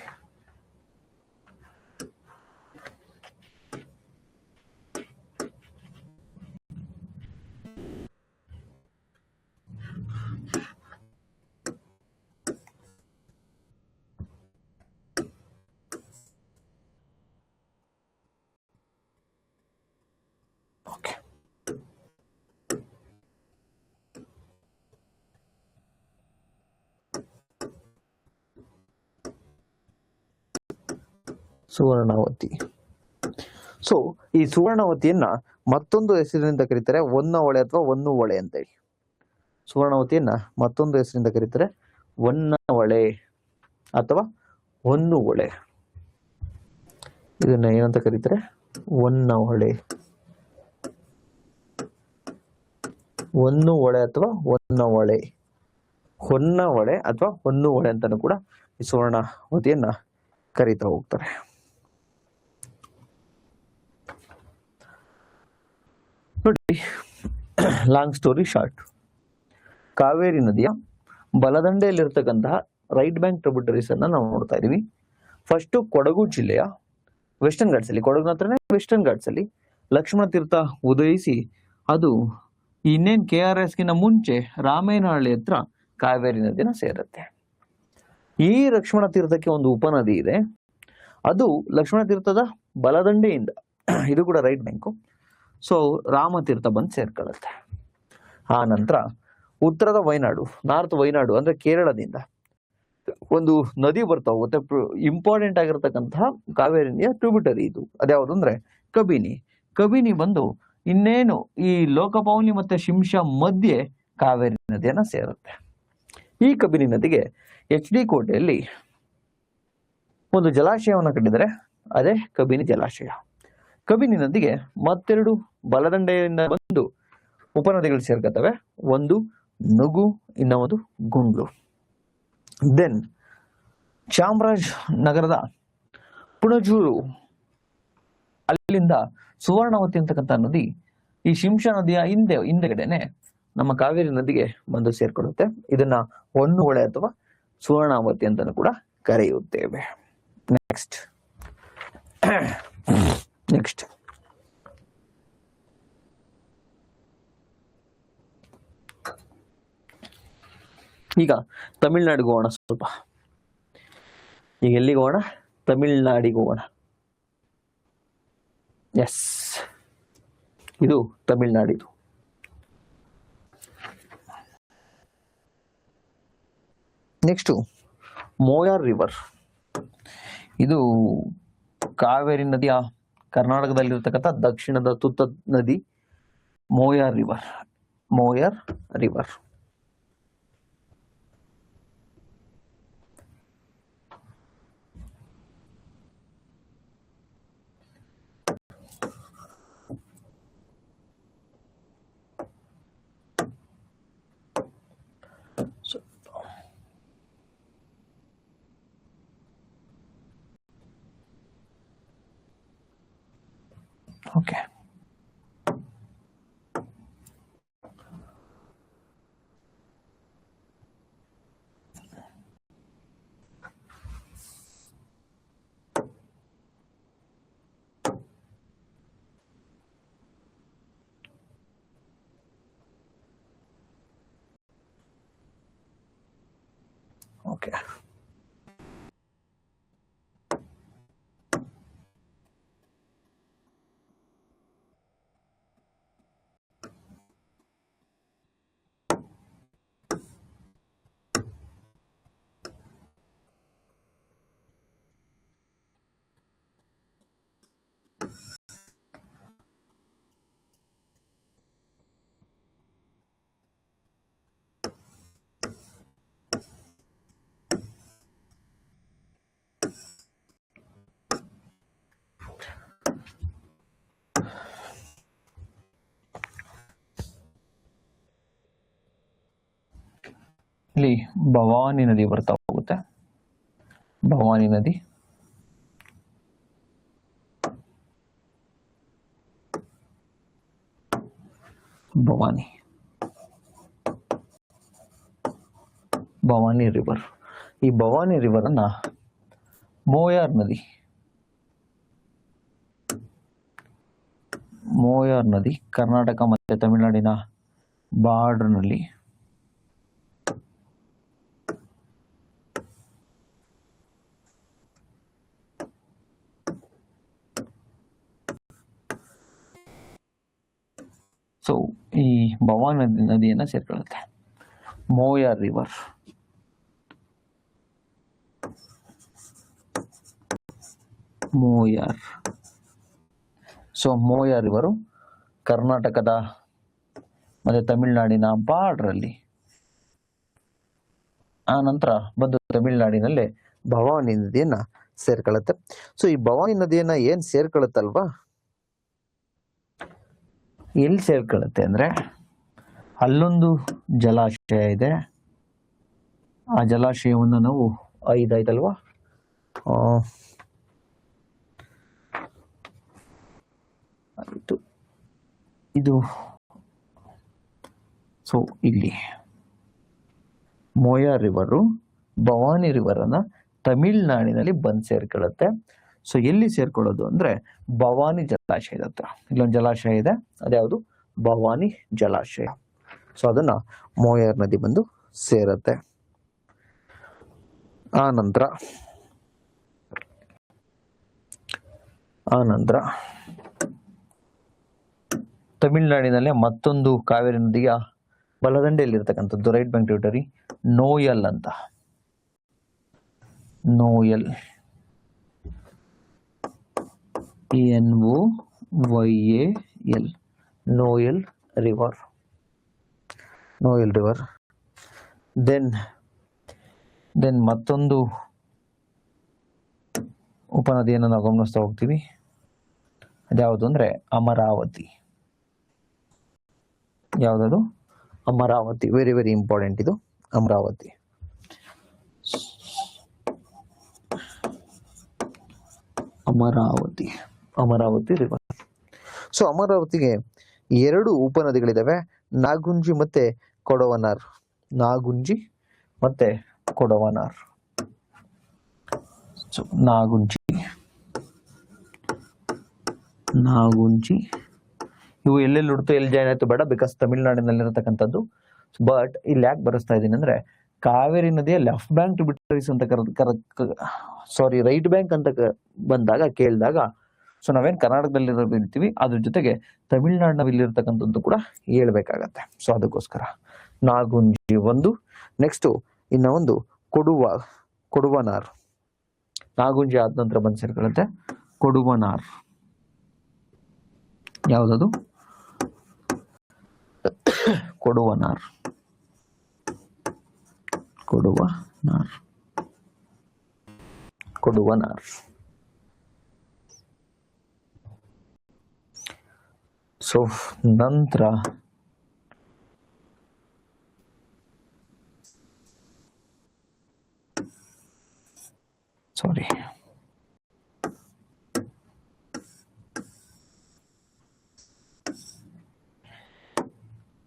ಸುವರ್ಣವತಿ. ಸೊ ಈ ಸುವರ್ಣವತಿಯನ್ನ ಮತ್ತೊಂದು ಹೆಸರಿನಿಂದ ಕರೀತಾರೆ ಹೊನ್ನವಳೆ ಅಥವಾ ಹೊನ್ನುವಳೆ ಅಂತೇಳಿ. ಸುವರ್ಣವತಿಯನ್ನ ಮತ್ತೊಂದು ಹೆಸರಿಂದ ಕರೀತಾರೆ ಹೊನ್ನವಳೆ ಅಥವಾ ಹೊನ್ನುವಳೆ. ಇದನ್ನ ಏನಂತ ಕರೀತಾರೆ? ಹೊನ್ನವಳೆ, ಹೊನ್ನುವಳೆ ಅಥವಾ ಹೊನ್ನವಳೆ, ಹೊನ್ನವಳೆ ಅಥವಾ ಹೊನ್ನುವಳೆ ಅಂತಾನು ಕೂಡ ಈ ಸುವರ್ಣವತಿಯನ್ನ ಕರೀತಾ ಹೋಗ್ತಾರೆ. ನೋಡಿ, ಲಾಂಗ್ ಸ್ಟೋರಿ ಶಾರ್ಟ್, ಕಾವೇರಿ ನದಿಯ ಬಲದಂಡೆಯಲ್ಲಿರ್ತಕ್ಕಂತಹ ರೈಟ್ ಬ್ಯಾಂಕ್ ಟ್ರಿಬ್ಯೂಟರೀಸ್ ಅನ್ನ ನಾವು ನೋಡ್ತಾ ಇದೀವಿ. ಫಸ್ಟ್ ಕೊಡಗು ಜಿಲ್ಲೆಯ ವೆಸ್ಟರ್ನ್ ಘಾಟ್ಸ್ ಅಲ್ಲಿ, ಕೊಡಗಿನ ಹತ್ರನೇ ವೆಸ್ಟರ್ನ್ ಘಾಟ್ಸ್ ಅಲ್ಲಿ ಲಕ್ಷ್ಮಣ ತೀರ್ಥ ಉದಯಿಸಿ ಅದು ಇನ್ನೇನ್ KRS ಗಿನ್ನ ಮುಂಚೆ ರಾಮೇನಹಳ್ಳಿ ಹತ್ರ ಕಾವೇರಿ ನದಿನ ಸೇರುತ್ತೆ. ಈ ಲಕ್ಷ್ಮಣ ತೀರ್ಥಕ್ಕೆ ಒಂದು ಉಪನದಿ ಇದೆ, ಅದು ಲಕ್ಷ್ಮಣ ತೀರ್ಥದ ಬಲದಂಡೆಯಿಂದ, ಇದು ಕೂಡ ರೈಟ್ ಬ್ಯಾಂಕು. ಸೊ ರಾಮತೀರ್ಥ ಬಂದು ಸೇರ್ಕೊಳ್ಳುತ್ತೆ. ಆ ನಂತರ ಉತ್ತರದ ವಯನಾಡು, ನಾರ್ತ್ ವಯನಾಡು ಅಂದ್ರೆ ಕೇರಳದಿಂದ ಒಂದು ನದಿ ಬರ್ತಾ ಹೋಗುತ್ತೆ, ಇಂಪಾರ್ಟೆಂಟ್ ಆಗಿರತಕ್ಕಂತಹ ಕಾವೇರಿ ನದಿಯ ಟ್ರಿಬ್ಯೂಟರಿ ಇದು. ಅದ್ಯಾವುದು ಅಂದ್ರೆ ಕಬಿನಿ. ಕಬಿನಿ ಬಂದು ಇನ್ನೇನು ಈ ಲೋಕಪೌನಿ ಮತ್ತೆ ಶಿಂಷಾ ಮಧ್ಯೆ ಕಾವೇರಿ ನದಿಯನ್ನ ಸೇರುತ್ತೆ. ಈ ಕಬಿನಿ ನದಿಗೆ HD ಕೋಟೆಯಲ್ಲಿ ಒಂದು ಜಲಾಶಯವನ್ನು ಕಟ್ಟಿದರೆ ಅದೇ ಕಬಿನಿ ಜಲಾಶಯ. ಕಬಿನಿ ನದಿಗೆ ಮತ್ತೆರಡು ಬಲದಂಡೆಯಿಂದ ಬಂದು ಉಪನದಿಗಳು ಸೇರ್ಕತ್ತವೆ, ಒಂದು ನುಗು, ಇನ್ನೊಂದು ಗುಂಡ್ಲು. ದೆನ್ ಚಾಮರಾಜನಗರದ ಪುಣಜೂರು, ಅಲ್ಲಿಂದ ಸುವರ್ಣವತಿ ಅಂತಕ್ಕಂಥ ನದಿ ಈ ಶಿಂಷಾ ನದಿಯ ಹಿಂದೆಗಡೆನೆ ನಮ್ಮ ಕಾವೇರಿ ನದಿಗೆ ಬಂದು ಸೇರ್ಕೊಳ್ಳುತ್ತೆ. ಇದನ್ನ ಹೊನ್ನುವಳೆ ಅಥವಾ ಸುವರ್ಣಾವತಿ ಅಂತಾನು ಕೂಡ ಕರೆಯುತ್ತೇವೆ. ನೆಕ್ಸ್ಟ್ ಈಗ ತಮಿಳ್ನಾಡಿಗೆ ಹೋಗೋಣ. ಸ್ವಲ್ಪ ಈಗ ಎಲ್ಲಿಗೆ ಹೋಗೋಣ? ತಮಿಳ್ನಾಡಿಗೆ ಹೋಗೋಣ. ಎಸ್, ಇದು ತಮಿಳ್ನಾಡಿದು. Next ಮೋಯಾರ್ river. ಇದು ಕಾವೇರಿ ನದಿಯ ಕರ್ನಾಟಕದಲ್ಲಿರ್ತಕ್ಕಂಥ ದಕ್ಷಿಣದ ತುತ್ತ ನದಿ Moyar river. Moyar river okay. Okay. ಇಲ್ಲಿ ಭವಾನಿ ನದಿ ಬರ್ತಾ ಹೋಗುತ್ತೆ. ಭವಾನಿ ನದಿ, ಭವಾನಿ ರಿವರ್. ಈ ಭವಾನಿ ರಿವರ್ ಅನ್ನ ಮೋಯಾರ್ ನದಿ ಕರ್ನಾಟಕ ಮತ್ತೆ ತಮಿಳುನಾಡಿನ ಬಾರ್ಡರ್ನಲ್ಲಿ ಸೊ ಈ ಭವಾನಿ ನದಿಯನ್ನ ಸೇರ್ಕೊಳ್ಳುತ್ತೆ. ಮೋಯಾರ್ ರಿವರ್, ಸೊ ಮೋಯಾರ್ ರಿವರು ಕರ್ನಾಟಕದ ಮತ್ತೆ ತಮಿಳುನಾಡಿನ ಬಾರ್ಡ್ರಲ್ಲಿ, ಆ ನಂತರ ಬಂದು ತಮಿಳುನಾಡಿನಲ್ಲೇ ಭವಾನಿ ನದಿಯನ್ನ ಸೇರ್ಕೊಳ್ಳುತ್ತೆ. ಸೊ ಈ ಭವಾನಿ ನದಿಯನ್ನ ಏನ್ ಸೇರ್ಕೊಳ್ಳುತ್ತಲ್ವಾ, ಎಲ್ಲಿ ಸೇರ್ಕೊಳ್ಳುತ್ತೆ ಅಂದ್ರೆ ಅಲ್ಲೊಂದು ಜಲಾಶಯ ಇದೆ. ಆ ಜಲಾಶಯವನ್ನು ನಾವು ಐದಾಯ್ತಲ್ವಾ, ಇದು ಸೊ ಇಲ್ಲಿ ಮೋಯಾರ್ ರಿವರು ಭವಾನಿ ರಿವರ್ ಅನ್ನ ತಮಿಳ್ನಾಡಿನಲ್ಲಿ ಬಂದು ಸೇರ್ಕೊಳ್ಳುತ್ತೆ. ಸೊ ಎಲ್ಲಿ ಸೇರ್ಕೊಳ್ಳೋದು ಅಂದ್ರೆ ಭವಾನಿ ಜಲಾಶಯದ ಹತ್ರ ಇಲ್ಲೊಂದು ಜಲಾಶಯ ಇದೆ, ಅದ್ಯಾವುದು ಭವಾನಿ ಜಲಾಶಯ. ಸೊ ಅದನ್ನ ಮೋಯಾರ್ ನದಿ ಬಂದು ಸೇರತ್ತೆ. ಆ ನಂತರ ತಮಿಳುನಾಡಿನಲ್ಲೇ ಮತ್ತೊಂದು ಕಾವೇರಿ ನದಿಯ ಬಲದಂಡೆಯಲ್ಲಿರ್ತಕ್ಕಂಥದ್ದು ರೈಟ್ ಬ್ಯಾಂಕ್ ಟ್ರಿಬ್ಯೂಟರಿ ನೋಯಲ್ ಅಂತ. Noyal, NOYAL, Noyal river. Then ಮತ್ತೊಂದು ಉಪನದಿಯನ್ನು ನಾವು ಗಮನಿಸ್ತಾ ಹೋಗ್ತೀವಿ. ಅದ್ಯಾವುದು ಅಂದ್ರೆ ಅಮರಾವತಿ. ಯಾವುದದು? ಅಮರಾವತಿ. ವೆರಿ ವೆರಿ ಇಂಪಾರ್ಟೆಂಟ್ ಇದು, ಅಮರಾವತಿ. ಅಮರಾವತಿ ರಿವರ್. ಸೊ ಅಮರಾವತಿಗೆ ಎರಡು ಉಪನದಿಗಳಿದಾವೆ, ನಾಗುಂಜಿ ಮತ್ತೆ ಕೊಡವನಾರ್. ಸೊ ನಾಗುಂಜಿ ಇವು ಎಲ್ಲೆಲ್ಲಿ ಹುಡ್ತು ಎಲ್ಲಿ ಜಾಯ್ನ್ ಆಯ್ತು ಬೇಡ, ಬಿಕಾಸ್ ತಮಿಳುನಾಡಿನಲ್ಲಿರತಕ್ಕಂಥದ್ದು. ಬಟ್ ಇಲ್ಲಿ ಯಾಕೆ ಬರೆಸ್ತಾ ಇದ್ದೀನಿ ಅಂದ್ರೆ ಕಾವೇರಿ ನದಿಯ ಲೆಫ್ಟ್ ಬ್ಯಾಂಕ್ ಟ್ರಿಬ್ಯೂಟರೀಸ್ ಅಂತ ರೈಟ್ ಬ್ಯಾಂಕ್ ಅಂತ ಬಂದಾಗ ಕೇಳಿದಾಗ, ಸೊ ನಾವೇನ್ ಕರ್ನಾಟಕದಲ್ಲಿ ಅದ್ರ ಜೊತೆಗೆ ತಮಿಳುನಾಡಿನಲ್ಲಿರ್ತಕ್ಕಂಥದ್ದು ಕೂಡ ಹೇಳ್ಬೇಕಾಗತ್ತೆ. ಸೊ ಅದಕ್ಕೋಸ್ಕರ ನಾಗುಂಜಿ ಒಂದು, ನೆಕ್ಸ್ಟ್ ಇನ್ನ ಒಂದು ಕೊಡುವನಾರ್. ನಾಗುಂಜಿ ಆದ ನಂತರ ಬಂದು ಸೇರ್ಕೊಳ್ಳುತ್ತೆ ಕೊಡುವನಾರ್. ಯಾವುದದು? ಕೊಡುವನಾರ್. ಸೊ ನಂತರ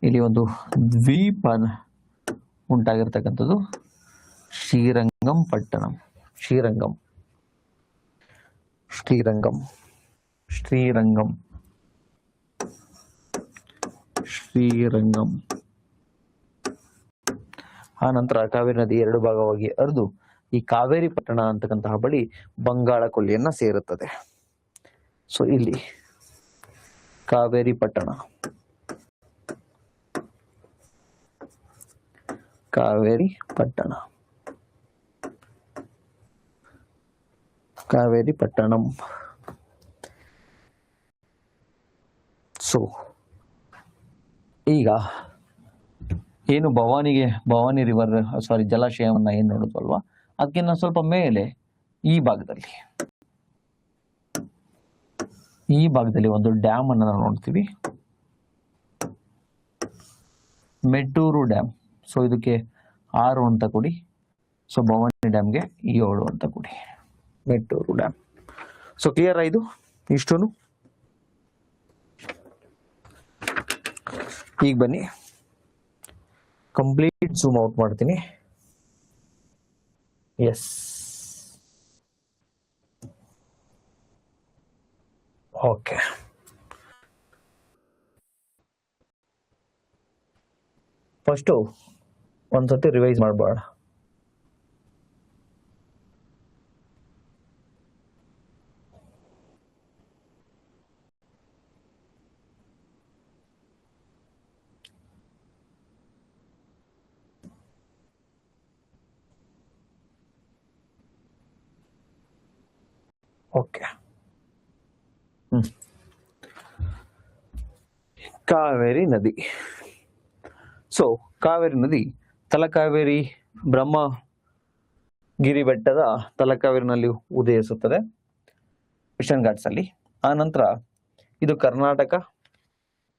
ಇಲ್ಲಿ ಒಂದು ದ್ವೀಪ ಉಂಟಾಗಿರ್ತಕ್ಕಂಥದ್ದು ಶ್ರೀರಂಗಂ ಪಟ್ಟಣಂ. ಶ್ರೀರಂಗಂ ಆ ನಂತರ ಕಾವೇರಿ ನದಿ ಎರಡು ಭಾಗವಾಗಿ ಹರಿದು ಈ ಕಾವೇರಿ ಪಟ್ಟಣ ಅಂತಕ್ಕಂತಹ ಬಳಿ ಬಂಗಾಳ ಕೊಲ್ಲಿಯನ್ನ ಸೇರುತ್ತದೆ. ಸೊ ಇಲ್ಲಿ ಕಾವೇರಿ ಪಟ್ಟಣ, ಕಾವೇರಿ ಪಟ್ಟಣ, ಕಾವೇರಿ ಪಟ್ಟಣಂ. ಸೊ ಈಗ ಏನು ಭವಾನಿ ರಿವರ್ ಜಲಾಶಯವನ್ನ ಏನ್ ನೋಡುತ್ತಲ್ವಾ, ಅದಕ್ಕಿಂತ ಸ್ವಲ್ಪ ಮೇಲೆ ಈ ಭಾಗದಲ್ಲಿ ಒಂದು ಡ್ಯಾಮ್ ಅನ್ನ ನಾವು ನೋಡ್ತೀವಿ, ಮೆಟ್ಟೂರು ಡ್ಯಾಮ್. ಸೊ ಇದಕ್ಕೆ 6 ಅಂತ ಕೊಡಿ. ಸೊ ಭವಾನಿ ಡ್ಯಾಮ್ಗೆ 7 ಅಂತ ಕೊಡಿ. ಮೆಟ್ಟೂರು ಡ್ಯಾಮ್. ಸೊ ಕ್ಲಿಯರ್ ಇದು ಇಷ್ಟೂನು. ಈಗ ಬನ್ನಿ ಕಂಪ್ಲೀಟ್ ಝೂಮ್ ಔಟ್ ಮಾಡ್ತೀನಿ. Yes, okay. ಫಸ್ಟು ಒಂದ್ಸತಿ ರಿವೈಸ್ ಮಾಡಬೇಡ. ಓಕೆ. ಕಾವೇರಿ ನದಿ. ಸೊ ಕಾವೇರಿ ನದಿ ತಲಕಾವೇರಿ ಬ್ರಹ್ಮಗಿರಿ ಬೆಟ್ಟದ ತಲಕಾವೇರಿನಲ್ಲಿ ಉದಯಿಸುತ್ತದೆ, ವೆಸ್ಟರ್ನ್ ಘಾಟ್ಸ್ ಅಲ್ಲಿ. ಆ ನಂತರ ಇದು ಕರ್ನಾಟಕ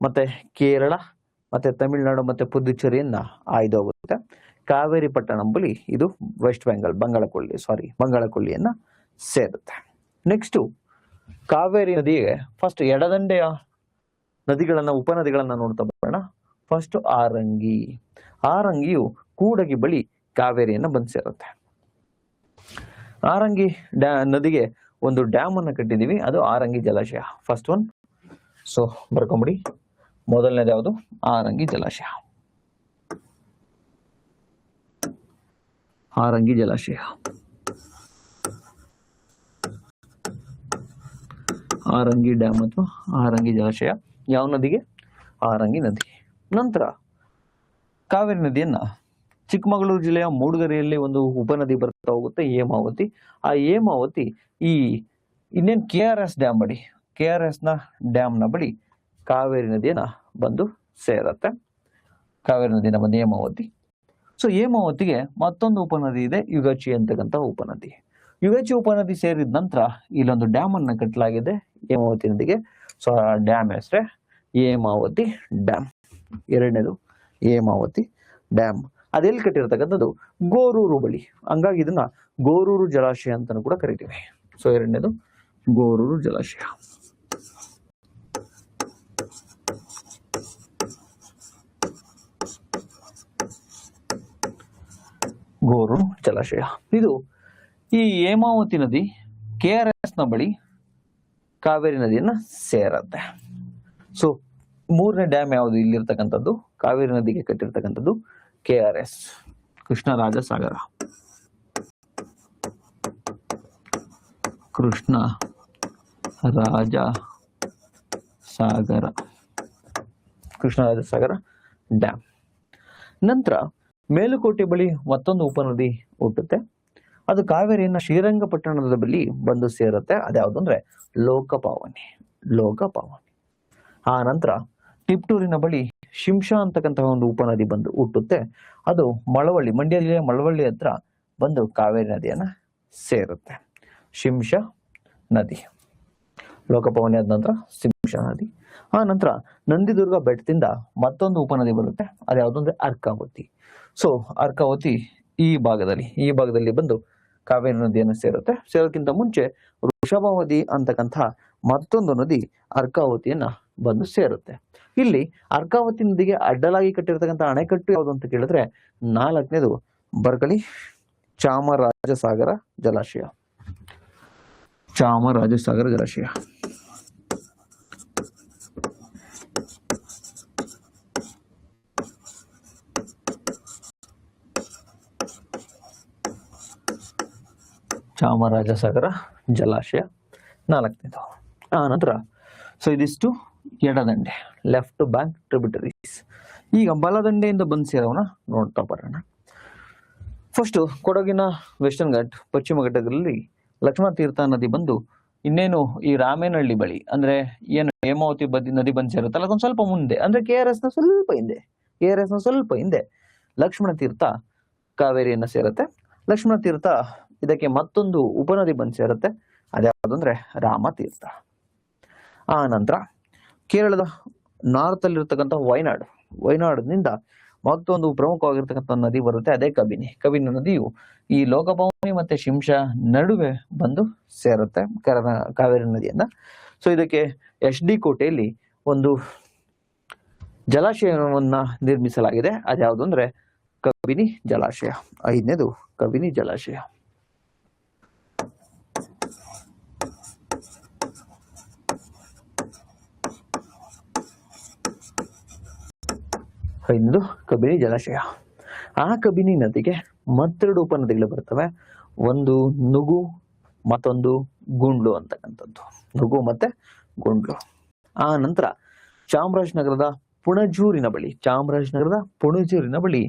ಮತ್ತೆ ಕೇರಳ ಮತ್ತೆ ತಮಿಳುನಾಡು ಮತ್ತೆ ಪುದುಚೇರಿಯನ್ನ ಹಾಯ್ದು ಹೋಗುತ್ತೆ. ಕಾವೇರಿ ಪಟ್ಟಣಂ ಬಳಿ ಇದು ವೆಸ್ಟ್ ಬೆಂಗಾಲ್ ಬಂಗಾಳಕೊಲ್ಲಿಯನ್ನ ಸೇರುತ್ತೆ. ನೆಕ್ಸ್ಟ್ ಕಾವೇರಿ ನದಿಗೆ ಫಸ್ಟ್ ಎಡದಂಡೆಯ ಉಪನದಿಗಳನ್ನ ನೋಡ್ತಾ ಬರೋಣ. ಫಸ್ಟ್ ಆರಂಗಿಯು ಕೂಡಗಿ ಬಳಿ ಕಾವೇರಿಯನ್ನ ಬಂದು ಸೇರುತ್ತೆ. ಆರಂಗಿ ನದಿಗೆ ಒಂದು ಡ್ಯಾಮ್ ಅನ್ನ ಕಟ್ಟಿದೀವಿ, ಅದು ಆರಂಗಿ ಜಲಾಶಯ, ಫಸ್ಟ್ ಒನ್. ಸೊ ಬರ್ಕೊಂಬಿಡಿ. ಮೊದಲನೇದು ಯಾವುದು? ಆರಂಗಿ ಜಲಾಶಯ. ಆರಂಗಿ ಜಲಾಶಯ, ಆರಂಗಿ ಡ್ಯಾಮ್ ಅಥವಾ ಆರಂಗಿ ಜಲಾಶಯ ಯಾವ ನದಿಗೆ? ಆರಂಗಿ ನದಿ. ನಂತರ ಕಾವೇರಿ ನದಿಯನ್ನ ಚಿಕ್ಕಮಗಳೂರು ಜಿಲ್ಲೆಯ ಮೂಡುಗೆರೆಯಲ್ಲಿ ಒಂದು ಉಪನದಿ ಬರ್ತಾ ಹೋಗುತ್ತೆ, ಹೇಮಾವತಿ. ಆ ಹೇಮಾವತಿ ಈ ಇನ್ನೇನು KRS ಡ್ಯಾಮ್ ಬಳಿ, KRS ನ ಡ್ಯಾಮ್ ನ ಬಳಿ ಕಾವೇರಿ ನದಿಯನ್ನ ಬಂದು ಸೇರತ್ತೆ. ಕಾವೇರಿ ನದಿನ ಬಂದು ಹೇಮಾವತಿ. ಸೊ ಹೇಮಾವತಿಗೆ ಮತ್ತೊಂದು ಉಪನದಿ ಇದೆ, ಯುಗಚಿ ಅಂತಕ್ಕಂಥ ಉಪನದಿ. ಯುಗಚಿ ಉಪನದಿ ಸೇರಿದ ನಂತರ ಇಲ್ಲೊಂದು ಡ್ಯಾಮ್ ಅನ್ನ ಕಟ್ಟಲಾಗಿದೆ ಹೇಮಾವತಿ ನದಿಗೆ. ಸೊ ಆ ಡ್ಯಾಮ್ ಹೆಸರೇ ಹೇಮಾವತಿ ಡ್ಯಾಮ್. ಎರಡನೇದು ಹೇಮಾವತಿ ಡ್ಯಾಮ್. ಅದೆಲ್ಲಿ ಕಟ್ಟಿರ್ತಕ್ಕಂಥದ್ದು? ಗೋರೂರು ಬಳಿ. ಹಂಗಾಗಿ ಇದನ್ನ ಗೋರೂರು ಜಲಾಶಯ ಅಂತಾನು ಕೂಡ ಕರಿತೀವಿ. ಸೊ ಎರಡನೇದು ಗೋರೂರು ಜಲಾಶಯ. ಗೋರೂರು ಜಲಾಶಯ. ಇದು ಈ ಹೇಮಾವತಿ ನದಿ KRS ನ ಬಳಿ ಕಾವೇರಿ ನದಿಯನ್ನ ಸೇರತ್ತೆ. ಸೊ ಮೂರನೇ ಡ್ಯಾಮ್ ಯಾವುದು ಇಲ್ಲಿರ್ತಕ್ಕಂಥದ್ದು? ಕಾವೇರಿ ನದಿಗೆ ಕಟ್ಟಿರ್ತಕ್ಕಂಥದ್ದು KRS, ಕೃಷ್ಣರಾಜ ಸಾಗರ. ಕೃಷ್ಣರಾಜ ಸಾಗರ ಡ್ಯಾಮ್. ನಂತರ ಮೇಲುಕೋಟೆ ಬಳಿ ಮತ್ತೊಂದು ಉಪನದಿ ಹುಟ್ಟುತ್ತೆ, ಅದು ಕಾವೇರಿಯನ್ನ ಶ್ರೀರಂಗಪಟ್ಟಣದ ಬಳಿ ಬಂದು ಸೇರುತ್ತೆ. ಅದ್ಯಾವುದು ಅಂದ್ರೆ ಲೋಕಪಾವನಿ. ಆ ನಂತರ ಟಿಪ್ಟೂರಿನ ಬಳಿ ಶಿಂಷಾ ಅಂತಕ್ಕಂತಹ ಒಂದು ಉಪನದಿ ಬಂದು ಹುಟ್ಟುತ್ತೆ, ಅದು ಮಂಡ್ಯ ಜಿಲ್ಲೆಯ ಮಳವಳ್ಳಿ ಹತ್ರ ಬಂದು ಕಾವೇರಿ ನದಿಯನ್ನ ಸೇರುತ್ತೆ. ಶಿಂಷಾ ನದಿ, ಲೋಕಪಾವನಿ ಆದ ನಂತರ ಶಿಂಷಾ ನದಿ. ಆ ನಂತರ ನಂದಿದುರ್ಗ ಬೆಟ್ಟದಿಂದ ಮತ್ತೊಂದು ಉಪನದಿ ಬರುತ್ತೆ, ಅದ್ಯಾವುದು ಅಂದ್ರೆ ಅರ್ಕಾವತಿ. ಸೊ ಅರ್ಕಾವತಿ ಈ ಭಾಗದಲ್ಲಿ ಬಂದು ಕಾವೇರಿ ನದಿಯನ್ನು ಸೇರುತ್ತೆ. ಸೇರೋಕ್ಕಿಂತ ಮುಂಚೆ ವೃಷಭಾವತಿ ಅಂತಕ್ಕಂಥ ಮತ್ತೊಂದು ನದಿ ಅರ್ಕಾವತಿಯನ್ನ ಬಂದು ಸೇರುತ್ತೆ. ಇಲ್ಲಿ ಅರ್ಕಾವತಿ ನದಿಗೆ ಅಡ್ಡಲಾಗಿ ಕಟ್ಟಿರ್ತಕ್ಕಂಥ ಅಣೆಕಟ್ಟು ಯಾವುದು ಅಂತ ಕೇಳಿದ್ರೆ 4ನೇದು ಬರ್ಕಳಿ ಚಾಮರಾಜಸಾಗರ ಜಲಾಶಯ. ಚಾಮರಾಜಸಾಗರ ಜಲಾಶಯ 4ನೇದು. ಆ ನಂತರ ಸೊ ಇದಿಷ್ಟು ಎಡದಂಡೆ, ಲೆಫ್ಟ್ ಬ್ಯಾಂಕ್ ಟ್ರಿಬ್ಯೂಟರೀಸ್. ಈಗ ಬಲದಂಡೆಯಿಂದ ಬಂದು ಸೇರೋಣ ನೋಡ್ತಾ ಬರೋಣ. ಫಸ್ಟ್ ಕೊಡಗಿನ ವೆಸ್ಟರ್ನ್ ಘಾಟ್ ಪಶ್ಚಿಮ ಘಟ್ಟದಲ್ಲಿ ಲಕ್ಷ್ಮಣ ತೀರ್ಥ ನದಿ ಬಂದು ಇನ್ನೇನು ಈ ರಾಮೇನಹಳ್ಳಿ ಬಳಿ ಅಂದ್ರೆ ಏನು ಹೇಮಾವತಿ ನದಿ ಬಂದು ಸೇರುತ್ತಲ್ಲ ಅದೊಂದು ಸ್ವಲ್ಪ ಮುಂದೆ ಅಂದ್ರೆ KRS ನ ಸ್ವಲ್ಪ ಹಿಂದೆ ಲಕ್ಷ್ಮಣ ತೀರ್ಥ ಕಾವೇರಿಯನ್ನ ಸೇರುತ್ತೆ. ಲಕ್ಷ್ಮಣ ತೀರ್ಥ ಇದಕ್ಕೆ ಮತ್ತೊಂದು ಉಪನದಿ ಬಂದು ಸೇರುತ್ತೆ, ಅದ್ಯಾವುದು ಅಂದ್ರೆ ರಾಮತೀರ್ಥ. ಆ ನಂತರ ಕೇರಳದ ನಾರ್ತ್ ಅಲ್ಲಿ ಇರ್ತಕ್ಕಂಥ ವಯನಾಡಿನಿಂದ ಮತ್ತೊಂದು ಪ್ರಮುಖವಾಗಿರ್ತಕ್ಕಂಥ ನದಿ ಬರುತ್ತೆ, ಅದೇ ಕಬಿನಿ ನದಿಯು ಈ ಲೋಕಭವಾನಿ ಮತ್ತೆ ಶಿಂಷಾ ನಡುವೆ ಬಂದು ಸೇರುತ್ತೆ ಕಾವೇರಿ ನದಿಯನ್ನ. ಸೊ ಇದಕ್ಕೆ HD ಕೋಟೆಯಲ್ಲಿ ಒಂದು ಜಲಾಶಯವನ್ನ ನಿರ್ಮಿಸಲಾಗಿದೆ, ಅದ್ಯಾವುದು ಅಂದ್ರೆ ಕಬಿನಿ ಜಲಾಶಯ. 5ನೇದು ಕಬಿನಿ ಜಲಾಶಯ. ಕಬಿನಿ ಜಲಾಶಯ. ಆ ಕಬಿನಿ ನದಿಗೆ ಮತ್ತೆರಡು ಉಪನದಿಗಳು ಬರ್ತವೆ, ಒಂದು ನುಗು ಮತ್ತೊಂದು ಗುಂಡ್ಲು ಅಂತಕ್ಕಂಥದ್ದು, ನುಗು ಮತ್ತೆ ಗುಂಡ್ಲು. ಆ ನಂತರ ಚಾಮರಾಜನಗರದ ಪುಣಜೂರಿನ ಬಳಿ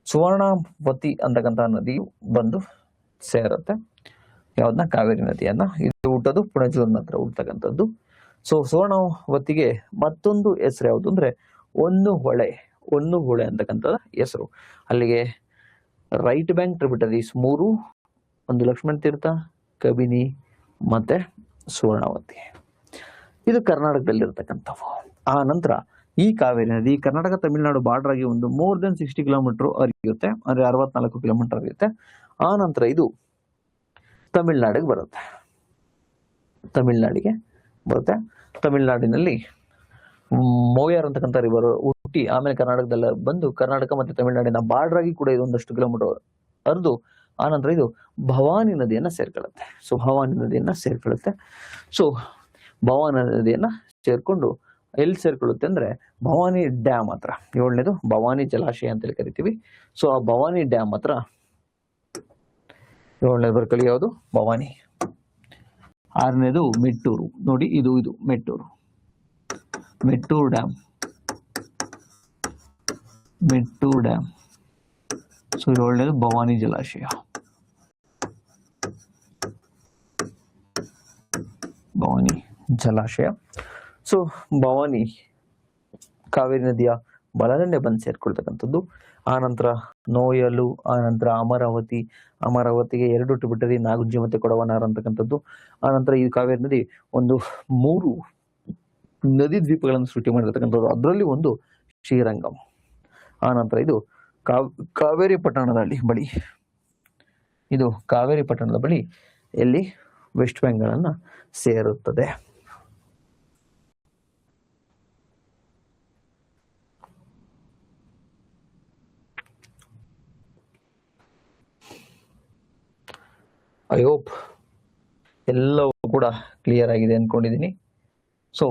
ಸುವರ್ಣವತಿ ಅಂತಕ್ಕಂಥ ನದಿಯು ಬಂದು ಸೇರುತ್ತೆ ಯಾವ್ದನ್ನ ಕಾವೇರಿ ನದಿಯನ್ನ. ಇದು ಹುಟ್ಟೋದು ಪುಣಜೂರಿನ ಹತ್ರ ಹುಟ್ಟತಕ್ಕಂಥದ್ದು. ಸೊ ಸುವರ್ಣವತಿಗೆ ಮತ್ತೊಂದು ಹೆಸರು ಯಾವುದು ಅಂದ್ರೆ ಒಂದು ಹೊಳೆ ಅಂತಕ್ಕಂಥ ಹೆಸರು. ಅಲ್ಲಿಗೆ ರೈಟ್ ಬ್ಯಾಂಕ್ ಟ್ರಿಬ್ಯೂಟರೀಸ್ 3, ಒಂದು ಲಕ್ಷ್ಮಣ ತೀರ್ಥ, ಕಬಿನಿ ಮತ್ತೆ ಸುವರ್ಣವತಿ. ಇದು ಕರ್ನಾಟಕದಲ್ಲಿರ್ತಕ್ಕಂಥವು. ಆ ನಂತರ ಈ ಕಾವೇರಿ ನದಿ ಕರ್ನಾಟಕ ತಮಿಳುನಾಡು ಬಾರ್ಡರ್ ಆಗಿ ಒಂದು ಮೋರ್ ದೆನ್ 60 ಕಿಲೋಮೀಟರ್ ಹರಿಯುತ್ತೆ, ಅಂದ್ರೆ 64 ಕಿಲೋಮೀಟರ್ ಹರಿಯುತ್ತೆ. ಆ ನಂತರ ಇದು ತಮಿಳ್ನಾಡಿಗೆ ಬರುತ್ತೆ. ತಮಿಳ್ನಾಡಿನಲ್ಲಿ ಮೋಯಾರ್ ಅಂತಕ್ಕಂಥ ರಿವರ್ ಹುಟ್ಟಿ ಆಮೇಲೆ ಕರ್ನಾಟಕದಲ್ಲಿ ಬಂದು ಕರ್ನಾಟಕ ಮತ್ತೆ ತಮಿಳುನಾಡಿನ ಬಾರ್ಡರ್ ಆಗಿ ಕೂಡ ಇದೊಂದಷ್ಟು ಕಿಲೋಮೀಟರ್ ಹರಿದು ಆನಂತರ ಇದು ಭವಾನಿ ನದಿಯನ್ನ ಸೇರ್ಕೊಳ್ಳುತ್ತೆ. ಸೊ ಭವಾನಿ ನದಿಯನ್ನ ಸೇರ್ಕೊಂಡು ಎಲ್ಲಿ ಸೇರ್ಕೊಳ್ಳುತ್ತೆ ಅಂದ್ರೆ ಭವಾನಿ ಡ್ಯಾಮ್ ಹತ್ರ, 7ನೇದು ಭವಾನಿ ಜಲಾಶಯ ಅಂತೇಳಿ ಕರಿತೀವಿ. ಸೊ ಆ ಭವಾನಿ ಡ್ಯಾಮ್ ಹತ್ರ 7ನೇ ಬರ್ಕಳಿ ಯಾವುದು ಭವಾನಿ. 6ನೇದು ಮೆಟ್ಟೂರು. ನೋಡಿ ಇದು ಮೆಟ್ಟೂರು ಡ್ಯಾಮ್. ಸೊ 7ನೇದು ಭವಾನಿ ಜಲಾಶಯ. ಸೊ ಭವಾನಿ ಕಾವೇರಿ ನದಿಯ ಬಲದಂಡೆ ಬಂದು ಸೇರ್ಕೊಳ್ತಕ್ಕಂಥದ್ದು. ಆನಂತರ ನೋಯಲು, ಆನಂತರ ಅಮರಾವತಿಗೆ 2 ಟ್ರಿಬ್ಯೂಟರಿ, ನಾಗುಜ್ಜಿ ಮತ್ತೆ ಕೊಡವನಾರ್ ಅಂತಕ್ಕಂಥದ್ದು. ಆನಂತರ ಈ ಕಾವೇರಿ ನದಿ ಒಂದು 3 ನದಿ ದ್ವೀಪಗಳನ್ನು ಸೃಷ್ಟಿ ಮಾಡಿರ್ತಕ್ಕಂಥದ್ದು, ಅದರಲ್ಲಿ ಒಂದು ಶ್ರೀರಂಗಂ. ಆನಂತರ ಇದು ಕಾವೇರಿ ಪಟ್ಟಣದ ಬಳಿ ಎಲ್ಲಿ ವೆಸ್ಟ್ ಬೆಂಗಾಳನ್ನ ಸೇರುತ್ತದೆ. ಐ ಹೋಪ್ ಎಲ್ಲವೂ ಕೂಡ ಕ್ಲಿಯರ್ ಆಗಿದೆ ಅನ್ಕೊಂಡಿದ್ದೀನಿ. ಸೊ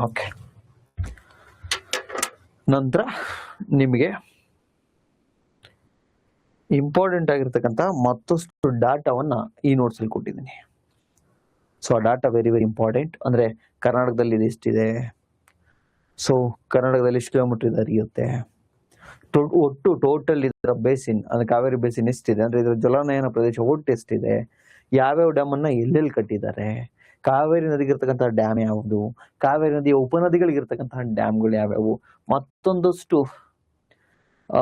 ಓಕೆ, ನಂತರ ನಿಮಗೆ ಇಂಪಾರ್ಟೆಂಟ್ ಆಗಿರ್ತಕ್ಕಂಥ ಮತ್ತಷ್ಟು ಡಾಟಾವನ್ನ ಈ ನೋಟ್ಸ್ ಅಲ್ಲಿ ಕೊಟ್ಟಿದ್ದೀನಿ. ಸೊ ಆ ಡಾಟಾ ವೆರಿ ಇಂಪಾರ್ಟೆಂಟ್. ಅಂದ್ರೆ ಕರ್ನಾಟಕದಲ್ಲಿ ಇದು ಎಷ್ಟಿದೆ, ಸೊ ಕರ್ನಾಟಕದಲ್ಲಿ ಎಷ್ಟು ಕಿಲೋಮೀಟರ್ ಇದು ಹರಿಯುತ್ತೆ, ಒಟ್ಟು ಟೋಟಲ್ ಇದರ ಬೇಸಿನ್ ಅಂದ್ರೆ ಕಾವೇರಿ ಬೇಸಿನ್ ಎಷ್ಟಿದೆ, ಅಂದ್ರೆ ಇದರ ಜಲಾನಯನ ಪ್ರದೇಶ ಒಟ್ಟು ಎಷ್ಟಿದೆ, ಯಾವ್ಯಾವ ಡ್ಯಾಮ್ ಅನ್ನ ಎಲ್ಲೆಲ್ಲಿ ಕಟ್ಟಿದ್ದಾರೆ, ಕಾವೇರಿ ನದಿಗಿರ್ತಕ್ಕಂತಹ ಡ್ಯಾಮ್ ಯಾವುದು, ಕಾವೇರಿ ನದಿಯ ಉಪನದಿಗಳಿಗಿರ್ತಕ್ಕಂತಹ ಡ್ಯಾಮ್ಗಳು ಯಾವ್ಯಾವು, ಮತ್ತೊಂದಷ್ಟು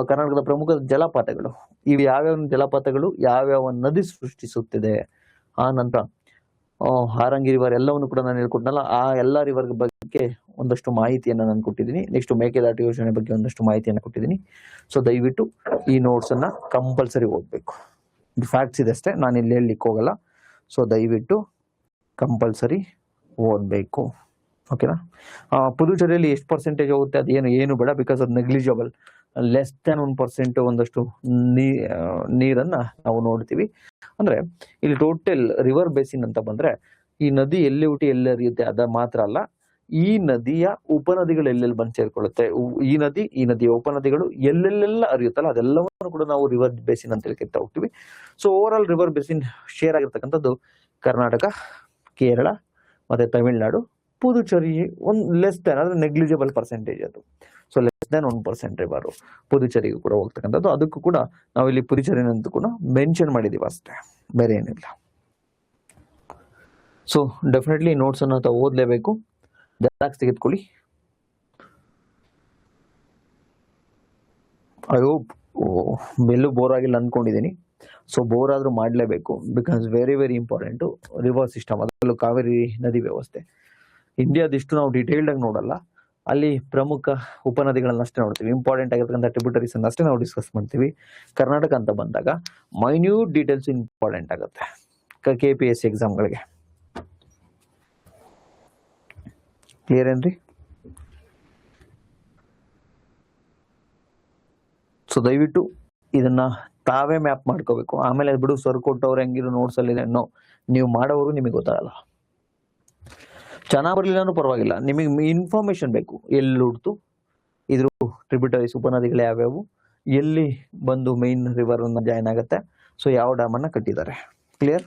ಕರ್ನಾಟಕದ ಪ್ರಮುಖ ಜಲಪಾತಗಳು, ಇವು ಯಾವ್ಯಾವ ಜಲಪಾತಗಳು ಯಾವ್ಯಾವ ನದಿ ಸೃಷ್ಟಿಸುತ್ತಿದೆ. ಆ ನಂತರ ಹಾರಂಗಿ ರಿವರ್ ಎಲ್ಲವನ್ನು ಕೂಡ ನಾನು ಹೇಳ್ಕೊಟ್ನಲ್ಲ, ಆ ಎಲ್ಲಾ ರಿವರ್ ಬಗ್ಗೆ ಒಂದಷ್ಟು ಮಾಹಿತಿಯನ್ನು ನಾನು ಕೊಟ್ಟಿದ್ದೀನಿ. ನೆಕ್ಸ್ಟ್ ಮೇಕೆದಾಟು ಯೋಜನೆ ಬಗ್ಗೆ ಒಂದಷ್ಟು ಮಾಹಿತಿಯನ್ನು ಕೊಟ್ಟಿದ್ದೀನಿ. ಸೊ ದಯವಿಟ್ಟು ಈ ನೋಟ್ಸ್ ಅನ್ನ ಕಂಪಲ್ಸರಿ ಓದ್ಬೇಕು. ಫ್ಯಾಕ್ಟ್ಸ್ ಇದೆ ಅಷ್ಟೇ, ನಾನು ಇಲ್ಲಿ ಹೇಳಲಿಕ್ಕೆ ಹೋಗಲ್ಲ. ಸೊ ದಯವಿಟ್ಟು ಕಂಪಲ್ಸರಿ ಓದಬೇಕು. ಓಕೆನಾ. ಪುದುಚೇರಿಯಲ್ಲಿ ಎಷ್ಟು ಪರ್ಸೆಂಟೇಜ್ ಹೋಗುತ್ತೆ ಅದೇನು ಬೇಡ, ಬಿಕಾಸ್ ಅದು ನೆಗ್ಲಿಜಿಬಲ್, ಲೆಸ್ ದನ್ 1% ಒಂದಷ್ಟು ನೀರನ್ನ ನಾವು ನೋಡ್ತೀವಿ. ಅಂದ್ರೆ ಇಲ್ಲಿ ಟೋಟಲ್ ರಿವರ್ ಬೇಸಿನ್ ಅಂತ ಬಂದ್ರೆ ಈ ನದಿ ಎಲ್ಲಿ ಹುಟ್ಟಿ ಎಲ್ಲಿ ಹರಿಯುತ್ತೆ ಅದ ಮಾತ್ರ ಅಲ್ಲ, ಈ ನದಿಯ ಉಪನದಿಗಳು ಎಲ್ಲೆಲ್ಲಿ ಬಂದು ಸೇರ್ಕೊಳ್ಳುತ್ತೆ, ಈ ನದಿಯ ಉಪನದಿಗಳು ಎಲ್ಲೆಲ್ಲೆಲ್ಲ ಹರಿಯುತ್ತಲ್ಲ ಅದೆಲ್ಲವನ್ನು ಕೂಡ ನಾವು ರಿವರ್ ಬೇಸಿನ್ ಅಂತ ಹೇಳ್ತಾ ಹೋಗ್ತೀವಿ. So over all river basin share ಆಗಿರ್ತಕ್ಕಂಥದ್ದು ಕರ್ನಾಟಕ, ಕೇರಳ ಮತ್ತೆ ತಮಿಳುನಾಡು, ಪುದುಚೇರಿ ಒಂದು ಲೆಸ್ ದನ್, ಅಂದ್ರೆ ನೆಗ್ಲಿಜಿಬಲ್ ಪರ್ಸೆಂಟೇಜ್ ಅದು. ಸೊ ಲೆಸ್ ದನ್ 1% ರಿವರ್ ಪುದುಚೇರಿಗೂ ಕೂಡ ಹೋಗ್ತಕ್ಕಂಥದ್ದು. ಅದಕ್ಕೂ ಕೂಡ ನಾವು ಇಲ್ಲಿ ಪುದುಚೇರಿನಂತೂ ಕೂಡ ಮೆನ್ಷನ್ ಮಾಡಿದೀವಿ ಅಷ್ಟೇ, ಬೇರೆ ಏನಿಲ್ಲ. ಸೊ ಡೆಫಿನೆಟ್ಲಿ ನೋಟ್ಸ್ ಅನ್ನ ತಾವು ಓದ್ಲೇಬೇಕು, ಜೆರಾಕ್ಸ್ ತೆಗೆದುಕೊಳ್ಳಿ. ಐ ಹೋಪ್ ಎಲ್ಲೂ ಬೋರ್ ಆಗಿಲ್ಲ ಅನ್ಕೊಂಡಿದ್ದೀನಿ. ಸೊ ಬೋರ್ ಆದ್ರೂ ಮಾಡಲೇಬೇಕು, because very very important river system, ಅದರಲ್ಲೂ ಕಾವೇರಿ ನದಿ ವ್ಯವಸ್ಥೆ. ಇಂಡಿಯಾದಿಷ್ಟು ನಾವು ಡೀಟೇಲ್ಡ್ ಆಗಿ ನೋಡಲ್ಲ, ಅಲ್ಲಿ ಪ್ರಮುಖ ಉಪನದಿಗಳನ್ನ ಅಷ್ಟೇ ನೋಡ್ತೀವಿ, ಇಂಪಾರ್ಟೆಂಟ್ ಆಗಿರ್ತಕ್ಕಂಥ ಟ್ರಿಬ್ಯೂಟರೀಸ್ ಅನ್ನ ಅಷ್ಟೇ ನಾವು ಡಿಸ್ಕಸ್ ಮಾಡ್ತೀವಿ. ಕರ್ನಾಟಕ ಅಂತ ಬಂದಾಗ ಮೈನ್ಯೂಟ್ ಡೀಟೇಲ್ಸ್ ಇಂಪಾರ್ಟೆಂಟ್ ಆಗುತ್ತೆ KPSC ಎಕ್ಸಾಮ್ಗಳಿಗೆ. ಕ್ಲಿಯರ್ ಏನ್ರಿ? ಸೊ ದಯವಿಟ್ಟು ಇದನ್ನ ತಾವೇ ಮ್ಯಾಪ್ ಮಾಡ್ಕೋಬೇಕು. ಆಮೇಲೆ ಬಿಡು ಸರ್ ಕೊಟ್ಟವ್ರು ಹೆಂಗಿರೋ ನೋಟ್ಸ್ ಅಲ್ಲಿ ನೋ, ನೀವು ಮಾಡೋರು ನಿಮಗೆ ಗೊತ್ತಾಗಲ್ಲ. ಚೆನ್ನಾಗಿ ಬರ್ಲಿಲ್ಲ ಅನ್ನೂ ಪರವಾಗಿಲ್ಲ, ನಿಮಗೆ ಇನ್ಫಾರ್ಮೇಶನ್ ಬೇಕು. ಎಲ್ಲಿ ಹುಡ್ತು, ಇದ್ರ ಟ್ರಿಬ್ಯೂಟರೀಸ್ ಉಪನದಿಗಳು ಯಾವ್ಯಾವು, ಎಲ್ಲಿ ಬಂದು ಮೈನ್ ರಿವರ್ ಅನ್ನ ಜಾಯ್ನ್ ಆಗುತ್ತೆ, ಸೊ ಯಾವ ಡ್ಯಾಮ್ ಅನ್ನ ಕಟ್ಟಿದ್ದಾರೆ. ಕ್ಲಿಯರ್?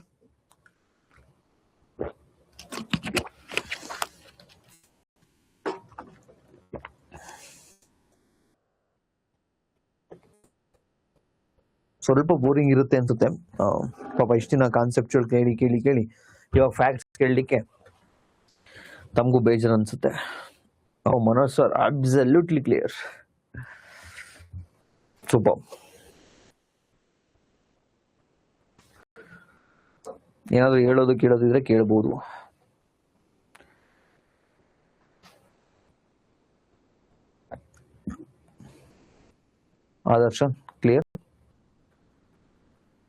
ಸ್ವಲ್ಪ ಬೋರಿಂಗ್ ಇರುತ್ತೆ ಅನ್ಸುತ್ತೆ ಪಾಪ. ಇಷ್ಟು ದಿನ ಕಾನ್ಸೆಪ್ಚುಯಲ್ ಕೇಳಿ ಕೇಳಿ ಕೇಳಿ ಇವಾಗ ಫ್ಯಾಕ್ಟ್ಸ್ ಕೇಳಲಿಕ್ಕೆ ತಮಗೂ ಬೇಜಾರು ಅನ್ಸುತ್ತೆ. Manoj sir absolutely clear, super. ಏನಾದ್ರು ಹೇಳೋದು ಕೇಳೋದಿದ್ರೆ ಕೇಳ್ಬೋದು. ಆದರ್ಶ ಕ್ಲಿಯರ್?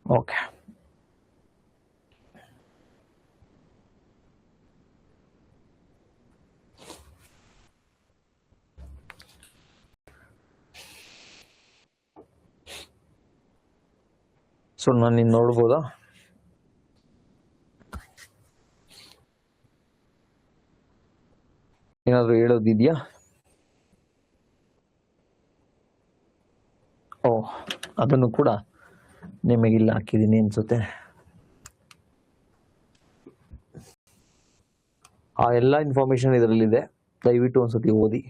ಓಕೆ. ಸೊ ನಾನು ಇನ್ನು ನೋಡ್ಬೋದಾ? ಏನಾದ್ರು ಹೇಳೋದಿದ್ಯಾ? ಓ, ಅದನ್ನು ಕೂಡ ನಿಮಗಿಲ್ಲ ಹಾಕಿದ್ದೀನಿ ಅನ್ಸುತ್ತೆ. ಆ ಎಲ್ಲ ಇನ್ಫಾರ್ಮೇಶನ್ ಇದರಲ್ಲಿದೆ, ದಯವಿಟ್ಟು ಒಂದ್ಸತಿ ಓದಿ.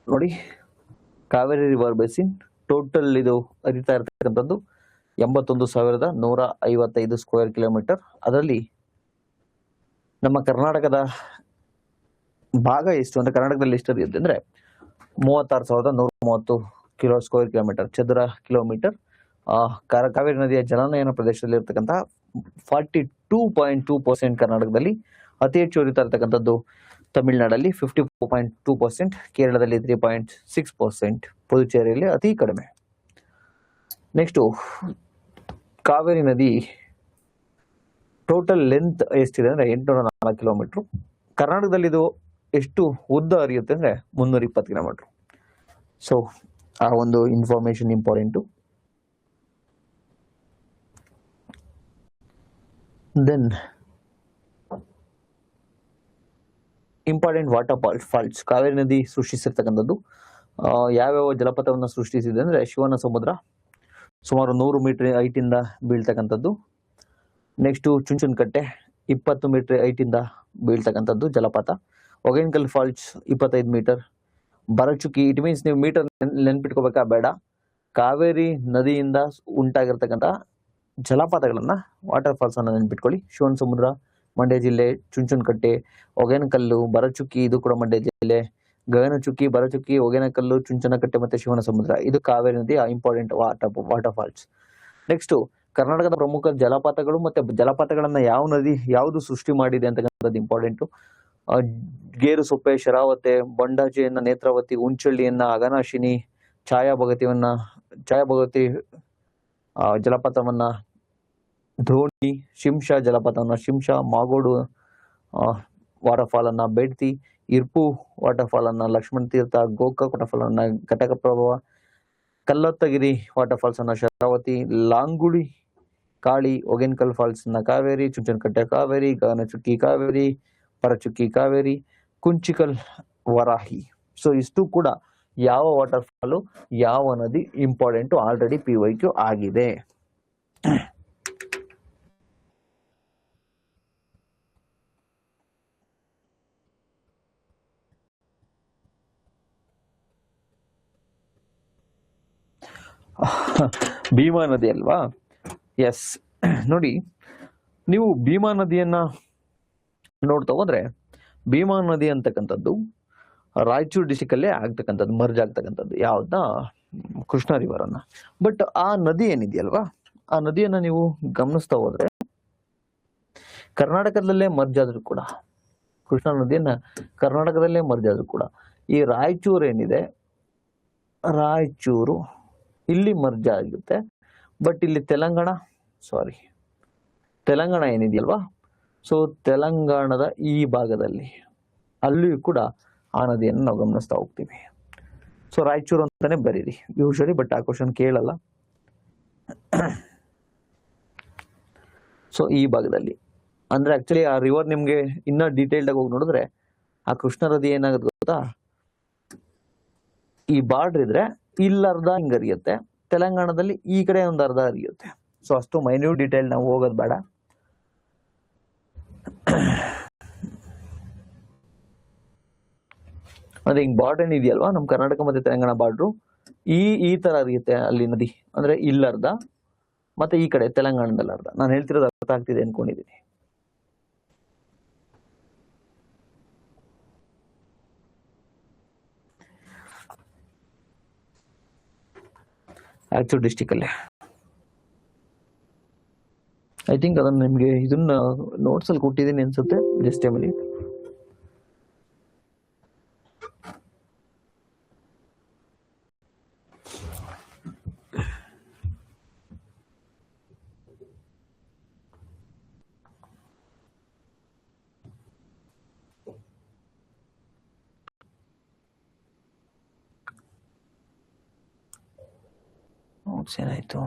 ನೋಡಿ, ಕಾವೇರಿ ರಿವರ್ ಬೇಸಿನ್ ಟೋಟಲ್ ಇದು ಹರಿತಾ ಇರ್ತಕ್ಕಂಥದ್ದು 81,155 ಸ್ಕ್ವೇರ್ ಕಿಲೋಮೀಟರ್. ಅದರಲ್ಲಿ ನಮ್ಮ ಕರ್ನಾಟಕದ ಭಾಗ ಎಷ್ಟು ಅಂತ, ಕರ್ನಾಟಕದಲ್ಲಿ ಎಷ್ಟು ಹರಿಯುತ್ತೆ ಅಂದ್ರೆ 36,130 ಸ್ಕ್ವೇರ್ ಕಿಲೋಮೀಟರ್, ಚದರ ಕಿಲೋಮೀಟರ್. ಕಾವೇರಿ ನದಿಯ ಜಲಾನಯನ ಪ್ರದೇಶದಲ್ಲಿ ಇರ್ತಕ್ಕಂತಹ 42.2% ಕರ್ನಾಟಕದಲ್ಲಿ, ಅತಿ ಹೆಚ್ಚು ಹರಿತಾ ಇರ್ತಕ್ಕಂಥದ್ದು ತಮಿಳುನಾಡಲ್ಲಿ 54.2%, ಕೇರಳದಲ್ಲಿ 3.6%, ಪುದುಚೇರಿಯಲ್ಲಿ ಅತಿ ಕಡಿಮೆ. ನೆಕ್ಸ್ಟ್, ಕಾವೇರಿ ನದಿ ಟೋಟಲ್ ಲೆಂತ್ ಎಷ್ಟಿದೆ ಅಂದ್ರೆ 804 ಕಿಲೋಮೀಟರ್. ಕರ್ನಾಟಕದಲ್ಲಿ ಇದು ಎಷ್ಟು ಉದ್ದ ಹರಿಯುತ್ತೆ ಅಂದ್ರೆ 320 ಕಿಲೋಮೀಟರ್. ಸೊ ಆ ಒಂದು information important. Then important waterfalls Kaveri ನದಿ ಸೃಷ್ಟಿಸಿರ್ತಕ್ಕಂಥದ್ದು ಯಾವ್ಯಾವ ಜಲಪಾತವನ್ನು ಸೃಷ್ಟಿಸಿದೆ ಅಂದ್ರೆ, ಶಿವನ ಸಮುದ್ರ ಸುಮಾರು 100 ಮೀಟರ್ ಹೈಟ್ ಇಂದ ಬೀಳ್ತಕ್ಕಂಥದ್ದು. ನೆಕ್ಸ್ಟ್ ಚುಂಚನಕಟ್ಟೆ 20 ಮೀಟರ್ ಹೈಟ್ ಇಂದ ಬೀಳ್ತಕ್ಕಂಥದ್ದು ಜಲಪಾತ. Hogenakkal falls 25 metre. Barachukki, it means ನೀವು ಮೀಟರ್ ನೆನ್ಪಿಟ್ಕೋಬೇಕಾ ಬೇಡ, ಕಾವೇರಿ ನದಿಯಿಂದ ಉಂಟಾಗಿರ್ತಕ್ಕಂಥ ಜಲಪಾತಗಳನ್ನ, ವಾಟರ್ ಫಾಲ್ಸ್ ಅನ್ನ ನೆನ್ಪಿಟ್ಕೊಳ್ಳಿ. ಶಿವನ ಸಮುದ್ರ ಮಂಡ್ಯ ಜಿಲ್ಲೆ, ಚುಂಚನಕಟ್ಟೆ, ಒಗೇನಕಲ್ಲು, ಬರಚುಕ್ಕಿ ಇದು ಕೂಡ ಮಂಡ್ಯ ಜಿಲ್ಲೆ, ಗಗನಚುಕ್ಕಿ, ಬರಚುಕ್ಕಿ, ಒಗೇನಕಲ್ಲು, ಚುಂಚನಕಟ್ಟೆ ಮತ್ತೆ ಶಿವನ ಸಮುದ್ರ, ಇದು ಕಾವೇರಿ ನದಿಯ ಇಂಪಾರ್ಟೆಂಟ್ ವಾಟರ್ ಫಾಲ್ಸ್. ನೆಕ್ಸ್ಟ್, ಕರ್ನಾಟಕದ ಪ್ರಮುಖ ಜಲಪಾತಗಳು ಮತ್ತೆ ಜಲಪಾತಗಳನ್ನ ಯಾವ ನದಿ ಯಾವುದು ಸೃಷ್ಟಿ ಮಾಡಿದೆ ಅಂತಕ್ಕಂಥದ್ದು ಇಂಪಾರ್ಟೆಂಟು. ಆ, ಗೇರುಸೊಪ್ಪೆ, ಶರಾವತೆ, ಬಂಡಾಜೆಯನ್ನ, ನೇತ್ರಾವತಿ, ಉಂಚಳ್ಳಿಯನ್ನ, ಅಘನಾಶಿನಿ, ಛಾಯಾಭಗವತಿ ಜಲಪಾತವನ್ನ, ಧೋನಿ, ಶಿಂಷಾ ಜಲಪಾತವನ್ನ, ಶಿಂಷಾ, ಮಾಗೋಡು ವಾಟರ್ಫಾಲ್ ಅನ್ನ, ಬೇಡ್ತಿ, ಇರ್ಪು ವಾಟರ್ಫಾಲ್ ಅನ್ನ, ಲಕ್ಷ್ಮಣ ತೀರ್ಥ, ಗೋಕಾಕ್ ವಾಟರ್ಫಾಲ್ ಅನ್ನ, ಘಟಕ ಪ್ರಭಾವ, ಕಲ್ಲತ್ತಗಿರಿ ವಾಟರ್ಫಾಲ್ಸ್ ಅನ್ನ, ಶರಾವತಿ, ಲಾಂಗುಡಿ, ಕಾಳಿ, ಒಗೆನ್ಕಲ್ ಫಾಲ್ಸ್ ನ ಕಾವೇರಿ, ಚುಂಚನಕಟ್ಟೆ ಕಾವೇರಿ, ಗಗನಚುಕ್ಕಿ ಕಾವೇರಿ, ಪರಚುಕ್ಕಿ ಕಾವೇರಿ, ಕುಂಚಿಕಲ್ ವರಾಹಿ. ಸೊ ಇಷ್ಟು ಕೂಡ ಯಾವ ವಾಟರ್ಫಾಲು, ಯಾವ ನದಿ ಇಂಪಾರ್ಟೆಂಟ್ ಆಲ್ರೆಡಿ PYQ ಆಗಿದೆ. ಭೀಮಾ ನದಿ ಅಲ್ವಾ? ಎಸ್. ನೋಡಿ, ನೀವು ಭೀಮಾ ನದಿಯನ್ನ ನೋಡ್ತಾ ಹೋದ್ರೆ, ಭೀಮಾ ನದಿ ಅಂತಕ್ಕಂಥದ್ದು ರಾಯಚೂರು ಡಿಸ್ಟಿಕ್ ಅಲ್ಲೇ ಆಗ್ತಕ್ಕಂಥದ್ದು, ಮರ್ಜ್ ಆಗ್ತಕ್ಕಂಥದ್ದು ಯಾವ್ದನ್ನ, ಕೃಷ್ಣಾ ರಿವರ್ ಅನ್ನ. ಬಟ್ ಆ ನದಿ ಏನಿದೆಯಲ್ವಾ, ಆ ನದಿಯನ್ನ ನೀವು ಗಮನಿಸ್ತಾ ಹೋದ್ರೆ ಕರ್ನಾಟಕದಲ್ಲೇ ಮರ್ಜ್ ಆದ್ರೂ ಕೂಡ, ಕೃಷ್ಣಾ ನದಿಯನ್ನ ಕರ್ನಾಟಕದಲ್ಲೇ ಮರ್ಜ್ ಆದ್ರೂ ಕೂಡ, ಈ ರಾಯಚೂರು ಏನಿದೆ, ರಾಯಚೂರು ಇಲ್ಲಿ ಮರ್ಜ್ ಆಗುತ್ತೆ. ಬಟ್ ಇಲ್ಲಿ ತೆಲಂಗಾಣ ಏನಿದೆಯಲ್ವಾ, ಸೊ ತೆಲಂಗಾಣದ ಈ ಭಾಗದಲ್ಲಿ ಅಲ್ಲಿಯೂ ಕೂಡ ಆ ನದಿಯನ್ನು ನಾವು ಗಮನಿಸ್ತಾ ಹೋಗ್ತೀವಿ. ಸೊ ರಾಯಚೂರು ಅಂತಾನೆ ಬರೀರಿ ಯೂಶಲಿ, ಬಟ್ ಆ ಕ್ವಶನ್ ಕೇಳಲ್ಲ. ಸೊ ಈ ಭಾಗದಲ್ಲಿ ಅಂದ್ರೆ ಆಕ್ಚುಲಿ ಆ ರಿವರ್ ನಿಮ್ಗೆ ಇನ್ನ ಡೀಟೇಲ್ಡ್ ಆಗಿ ಹೋಗಿ ನೋಡಿದ್ರೆ, ಆ ಕೃಷ್ಣ ನದಿ ಏನಾಗುತ್ತೆ ಗೊತ್ತಾ, ಈ ಬಾರ್ಡರ್ ಇದ್ರೆ ಇಲ್ಲರ್ಧ ಹಿಂಗ ಹರಿಯುತ್ತೆ, ತೆಲಂಗಾಣದಲ್ಲಿ ಈ ಕಡೆ ಒಂದು ಅರ್ಧ ಹರಿಯುತ್ತೆ. ಸೊ ಅಷ್ಟು ಮೈನ್ಯೂಟ್ ಡೀಟೇಲ್ ನಾವು ಹೋಗೋದು ಬೇಡ. ಅಂದ್ರೆ ಹಿಂಗ್ ಬಾರ್ಡರ್ ಏನಿದೆಯಲ್ವಾ, ನಮ್ ಕರ್ನಾಟಕ ಮತ್ತೆ ತೆಲಂಗಾಣ ಬಾರ್ಡ್ರು ಈ ತರ ಹರಿಯುತ್ತೆ ಅಲ್ಲಿ ನದಿ, ಅಂದ್ರೆ ಇಲ್ಲರ್ಧ ಮತ್ತೆ ಈ ಕಡೆ ತೆಲಂಗಾಣದಲ್ಲಿ ಅರ್ಧ. ನಾನು ಹೇಳ್ತಿರೋದು ಅರ್ಥ ಆಗ್ತಿದೆ ಅನ್ಕೊಂಡಿದ್ದೀನಿ. ರಾಯಚೂರು ಡಿಸ್ಟಿಕ್ ಅಲ್ಲೇ. ಐ ಥಿಂಕ್ ಅದನ್ನ ನಿಮ್ಗೆ ಇದನ್ನ ನೋಟ್ಸ್ ಅಲ್ಲಿ ಕೊಟ್ಟಿದ್ದೀನಿ ಅನ್ಸುತ್ತೆ. ಜಸ್ಟ್ ಟೈಮಲ್ಲಿ ನೋಟ್ಸ್ ಏನಾಯ್ತು,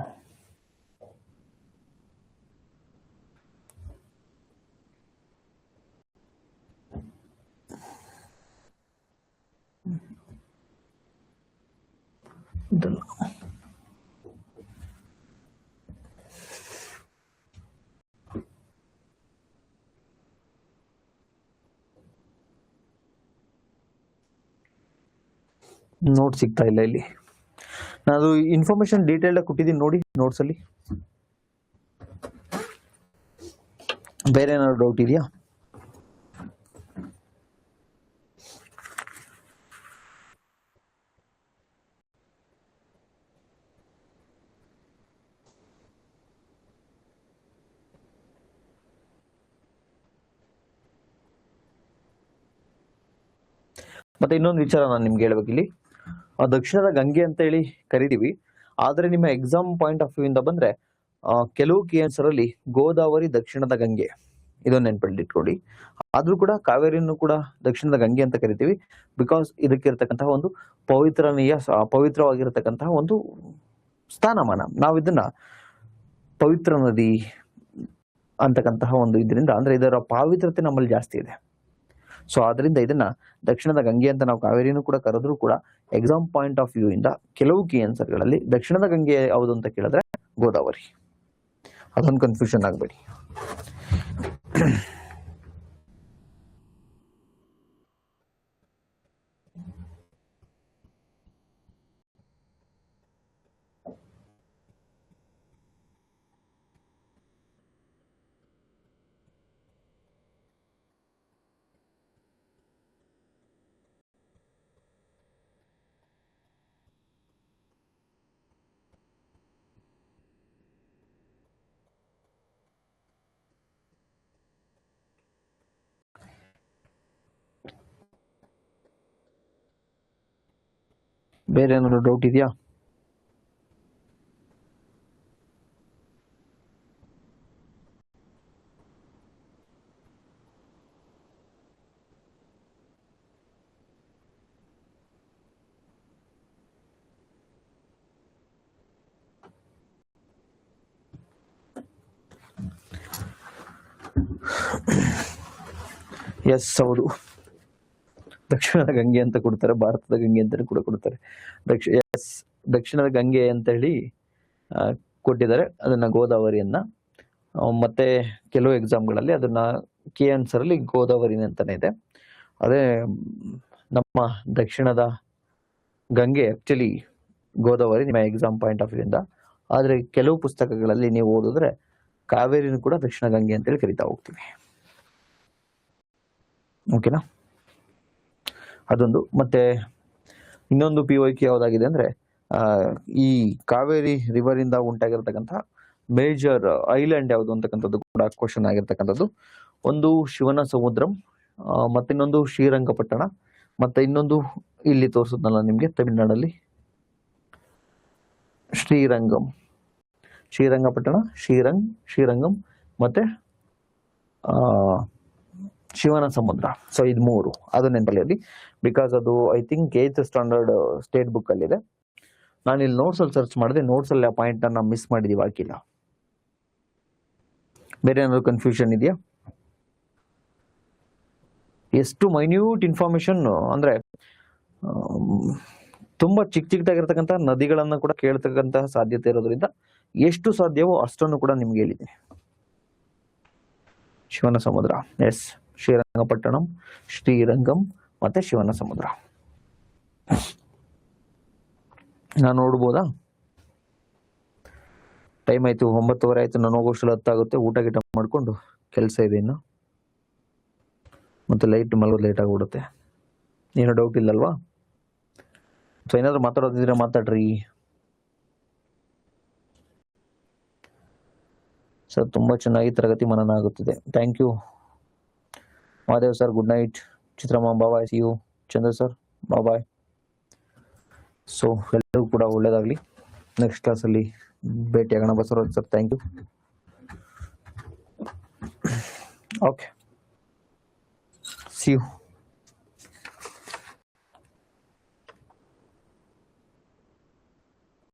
ನೋಟ್ ಸಿಗ್ತಾ ಇಲ್ಲ ಇಲ್ಲಿ. ನಾನು ಇನ್ಫಾರ್ಮೇಶನ್ ಡೀಟೇಲ್ಡ್ ಆಗಿ ಕೊಟ್ಟಿದ್ದೀನಿ ನೋಡಿ ನೋಟ್ಸ್ ಅಲ್ಲಿ. ಬೇರೆ ಏನಾದ್ರು ಡೌಟ್ ಇದೆಯಾ? ಮತ್ತೆ ಇನ್ನೊಂದು ವಿಚಾರ ನಾನು ನಿಮ್ಗೆ ಹೇಳ್ಬೇಕು ಇಲ್ಲಿ, ದಕ್ಷಿಣದ ಗಂಗೆ ಅಂತ ಹೇಳಿ ಕರಿತೀವಿ. ಆದ್ರೆ ನಿಮ್ಮ ಎಕ್ಸಾಮ್ ಪಾಯಿಂಟ್ ಆಫ್ ವ್ಯೂ ಇಂದ ಬಂದ್ರೆ ಕೆಲವು ಕೇನ್ಸರ್ ಅಲ್ಲಿ ಗೋದಾವರಿ ದಕ್ಷಿಣದ ಗಂಗೆ, ಇದೊಂದು ನೆನ್ಪಲ್ಲಿ ಇಟ್ಕೊಳ್ಳಿ. ಆದ್ರೂ ಕೂಡ ಕಾವೇರಿಯನ್ನು ಕೂಡ ದಕ್ಷಿಣದ ಗಂಗೆ ಅಂತ ಕರಿತೀವಿ, ಬಿಕಾಸ್ ಇದಕ್ಕಿರ್ತಕ್ಕಂತಹ ಒಂದು ಪವಿತ್ರವಾಗಿರತಕ್ಕಂತಹ ಒಂದು ಸ್ಥಾನಮಾನ. ನಾವು ಇದನ್ನ ಪವಿತ್ರ ನದಿ ಅಂತಕ್ಕಂತಹ ಒಂದು ಇದರಿಂದ, ಅಂದ್ರೆ ಇದರ ಪಾವಿತ್ರತೆ ನಮ್ಮಲ್ಲಿ ಜಾಸ್ತಿ ಇದೆ. ಸೊ ಆದ್ರಿಂದ ಇದನ್ನ ದಕ್ಷಿಣದ ಗಂಗೆ ಅಂತ ನಾವು ಕಾವೇರಿನೂ ಕೂಡ ಕರೆದ್ರೂ ಕೂಡ ಎಕ್ಸಾಮ್ ಪಾಯಿಂಟ್ ಆಫ್ ವ್ಯೂ ಇಂದ ಕೆಲವು ಕೀ ಆನ್ಸರ್ಗಳಲ್ಲಿ ದಕ್ಷಿಣದ ಗಂಗೆ ಯಾವುದು ಅಂತ ಕೇಳಿದ್ರೆ ಗೋದಾವರಿ. ಅದೊಂದು ಕನ್ಫ್ಯೂಷನ್ ಆಗಬೇಡಿ. ಬೇರೆ ಏನಾದ್ರು ಡೌಟ್ ಇದೆಯಾ? ಎಸ್, ಹೌದು. ದಕ್ಷಿಣದ ಗಂಗೆ ಅಂತ ಕೊಡ್ತಾರೆ, ಭಾರತದ ಗಂಗೆ ಅಂತ ಕೂಡ ಕೊಡ್ತಾರೆ. ದಕ್ಷಿಣದ ಗಂಗೆ ಅಂತ ಹೇಳಿ ಕೊಟ್ಟಿದ್ದಾರೆ, ಅದನ್ನ ಗೋದಾವರಿಯನ್ನ. ಮತ್ತೆ ಕೆಲವು ಎಕ್ಸಾಮ್ಗಳಲ್ಲಿ ಅದನ್ನ ಕೆ ಆನ್ಸರ್ ಅಲ್ಲಿ ಗೋದಾವರಿ ಅಂತಾನೆ ಇದೆ. ಅದೇ ನಮ್ಮ ದಕ್ಷಿಣದ ಗಂಗೆ ಆಕ್ಚುಲಿ ಗೋದಾವರಿ ನಿಮ್ಮ ಎಕ್ಸಾಮ್ ಪಾಯಿಂಟ್ ಆಫ್ ವ್ಯೂ ಇಂದ. ಆದ್ರೆ ಕೆಲವು ಪುಸ್ತಕಗಳಲ್ಲಿ ನೀವು ಓದಿದ್ರೆ ಕಾವೇರಿನೂ ಕೂಡ ದಕ್ಷಿಣ ಗಂಗೆ ಅಂತೇಳಿ ಕರಿತಾ ಹೋಗ್ತೀವಿ. ಓಕೆನಾ? ಅದೊಂದು. ಮತ್ತೆ ಇನ್ನೊಂದು PYQ ಯಾವ್ದಾಗಿದೆ ಅಂದ್ರೆ, ಈ ಕಾವೇರಿ ರಿವರ್ ಇಂದ ಉಂಟಾಗಿರ್ತಕ್ಕಂತಹ ಮೇಜರ್ ಐಲ್ಯಾಂಡ್ ಯಾವುದು ಅಂತಕ್ಕಂಥದ್ದು ಕೂಡ ಕ್ವಶನ್ ಆಗಿರ್ತಕ್ಕಂಥದ್ದು. ಒಂದು ಶಿವನ ಸಮುದ್ರಂ, ಮತ್ತಿನ್ನೊಂದು ಶ್ರೀರಂಗಪಟ್ಟಣ, ಮತ್ತೆ ಇನ್ನೊಂದು ಇಲ್ಲಿ ತೋರಿಸಿದ್ನಲ್ಲ ನಿಮ್ಗೆ ತಮಿಳ್ನಾಡಲ್ಲಿ ಶ್ರೀರಂಗಪಟ್ಟಣ, ಶ್ರೀರಂಗಂ ಮತ್ತೆ ಶಿವನ ಸಮುದ್ರ. ಸೊ ಇದು 3 ಅದು ನೆನಪಲ್ಲಿ, ಬಿಕಾಸ್ ಅದು I think 8th standard state book ಅಲ್ಲಿ ಇದೆ. ನಾನು ಇಲ್ಲಿ ನೋಟ್ಸ್ ಅಲ್ಲಿ ಸರ್ಚ್ ಮಾಡಿದೆ, ನೋಟ್ಸ್ ಅಲ್ಲಿ ಆ ಪಾಯಿಂಟ್ ಅನ್ನ ಮಿಸ್ ಮಾಡಿದೀವಿ, ಹಾಕಿಲ್ಲ. ಬೇರೆ ಏನಾದ್ರು ಕನ್ಫ್ಯೂಷನ್ ಇದೆಯಾ? ಎಷ್ಟು ಮೈನ್ಯೂಟ್ ಇನ್ಫಾರ್ಮೇಶನ್ ಅಂದ್ರೆ, ತುಂಬಾ ಚಿಕ್ಕದಾಗಿರ್ತಕ್ಕಂಥ ನದಿಗಳನ್ನ ಕೂಡ ಕೇಳ್ತಕ್ಕಂತಹ ಸಾಧ್ಯತೆ ಇರೋದ್ರಿಂದ ಎಷ್ಟು ಸಾಧ್ಯವೋ ಅಷ್ಟನ್ನು ಕೂಡ ನಿಮ್ಗೆ ಹೇಳಿದ್ದೀನಿ. ಶಿವನ ಸಮುದ್ರ, ಎಸ್, ಶ್ರೀರಂಗಪಟ್ಟಣಂ, ಶ್ರೀರಂಗಂ ಮತ್ತೆ ಶಿವನ ಸಮುದ್ರ. ನಾನು ನೋಡ್ಬೋದಾ? ಟೈಮ್ ಆಯ್ತು, 9:30 ಆಯ್ತು. ನಾನು ಹೋಗೋಷ್ಟು 10 ಆಗುತ್ತೆ. ಊಟ ಗಿಟ ಮಾಡ್ಕೊಂಡು ಕೆಲಸ ಇದೆ ಇನ್ನು, ಮತ್ತೆ ಲೈಟ್ ಮಲಗೋದು ಲೇಟ್ ಆಗಿಬಿಡುತ್ತೆ. ಏನೋ ಡೌಟ್ ಇಲ್ಲಲ್ವಾ? ಸೊ ಏನಾದ್ರು ಮಾತಾಡೋದಿದ್ರೆ ಮಾತಾಡ್ರಿ ಸರ್. ತುಂಬಾ ಚೆನ್ನಾಗಿ ತರಗತಿ ಮನನ ಆಗುತ್ತಿದೆ. Thank you Mahadev sir. Good night. Chitramma bye. See you. Chandra sir bye. So ಎಲ್ಲರಿಗೂ ಕೂಡ ಒಳ್ಳೇದಾಗ್ಲಿ. ನೆಕ್ಸ್ಟ್ ಕ್ಲಾಸಲ್ಲಿ ಭೇಟಿಯಾಗೋಣ. Basavaraj sir, thank you. Okay, see you.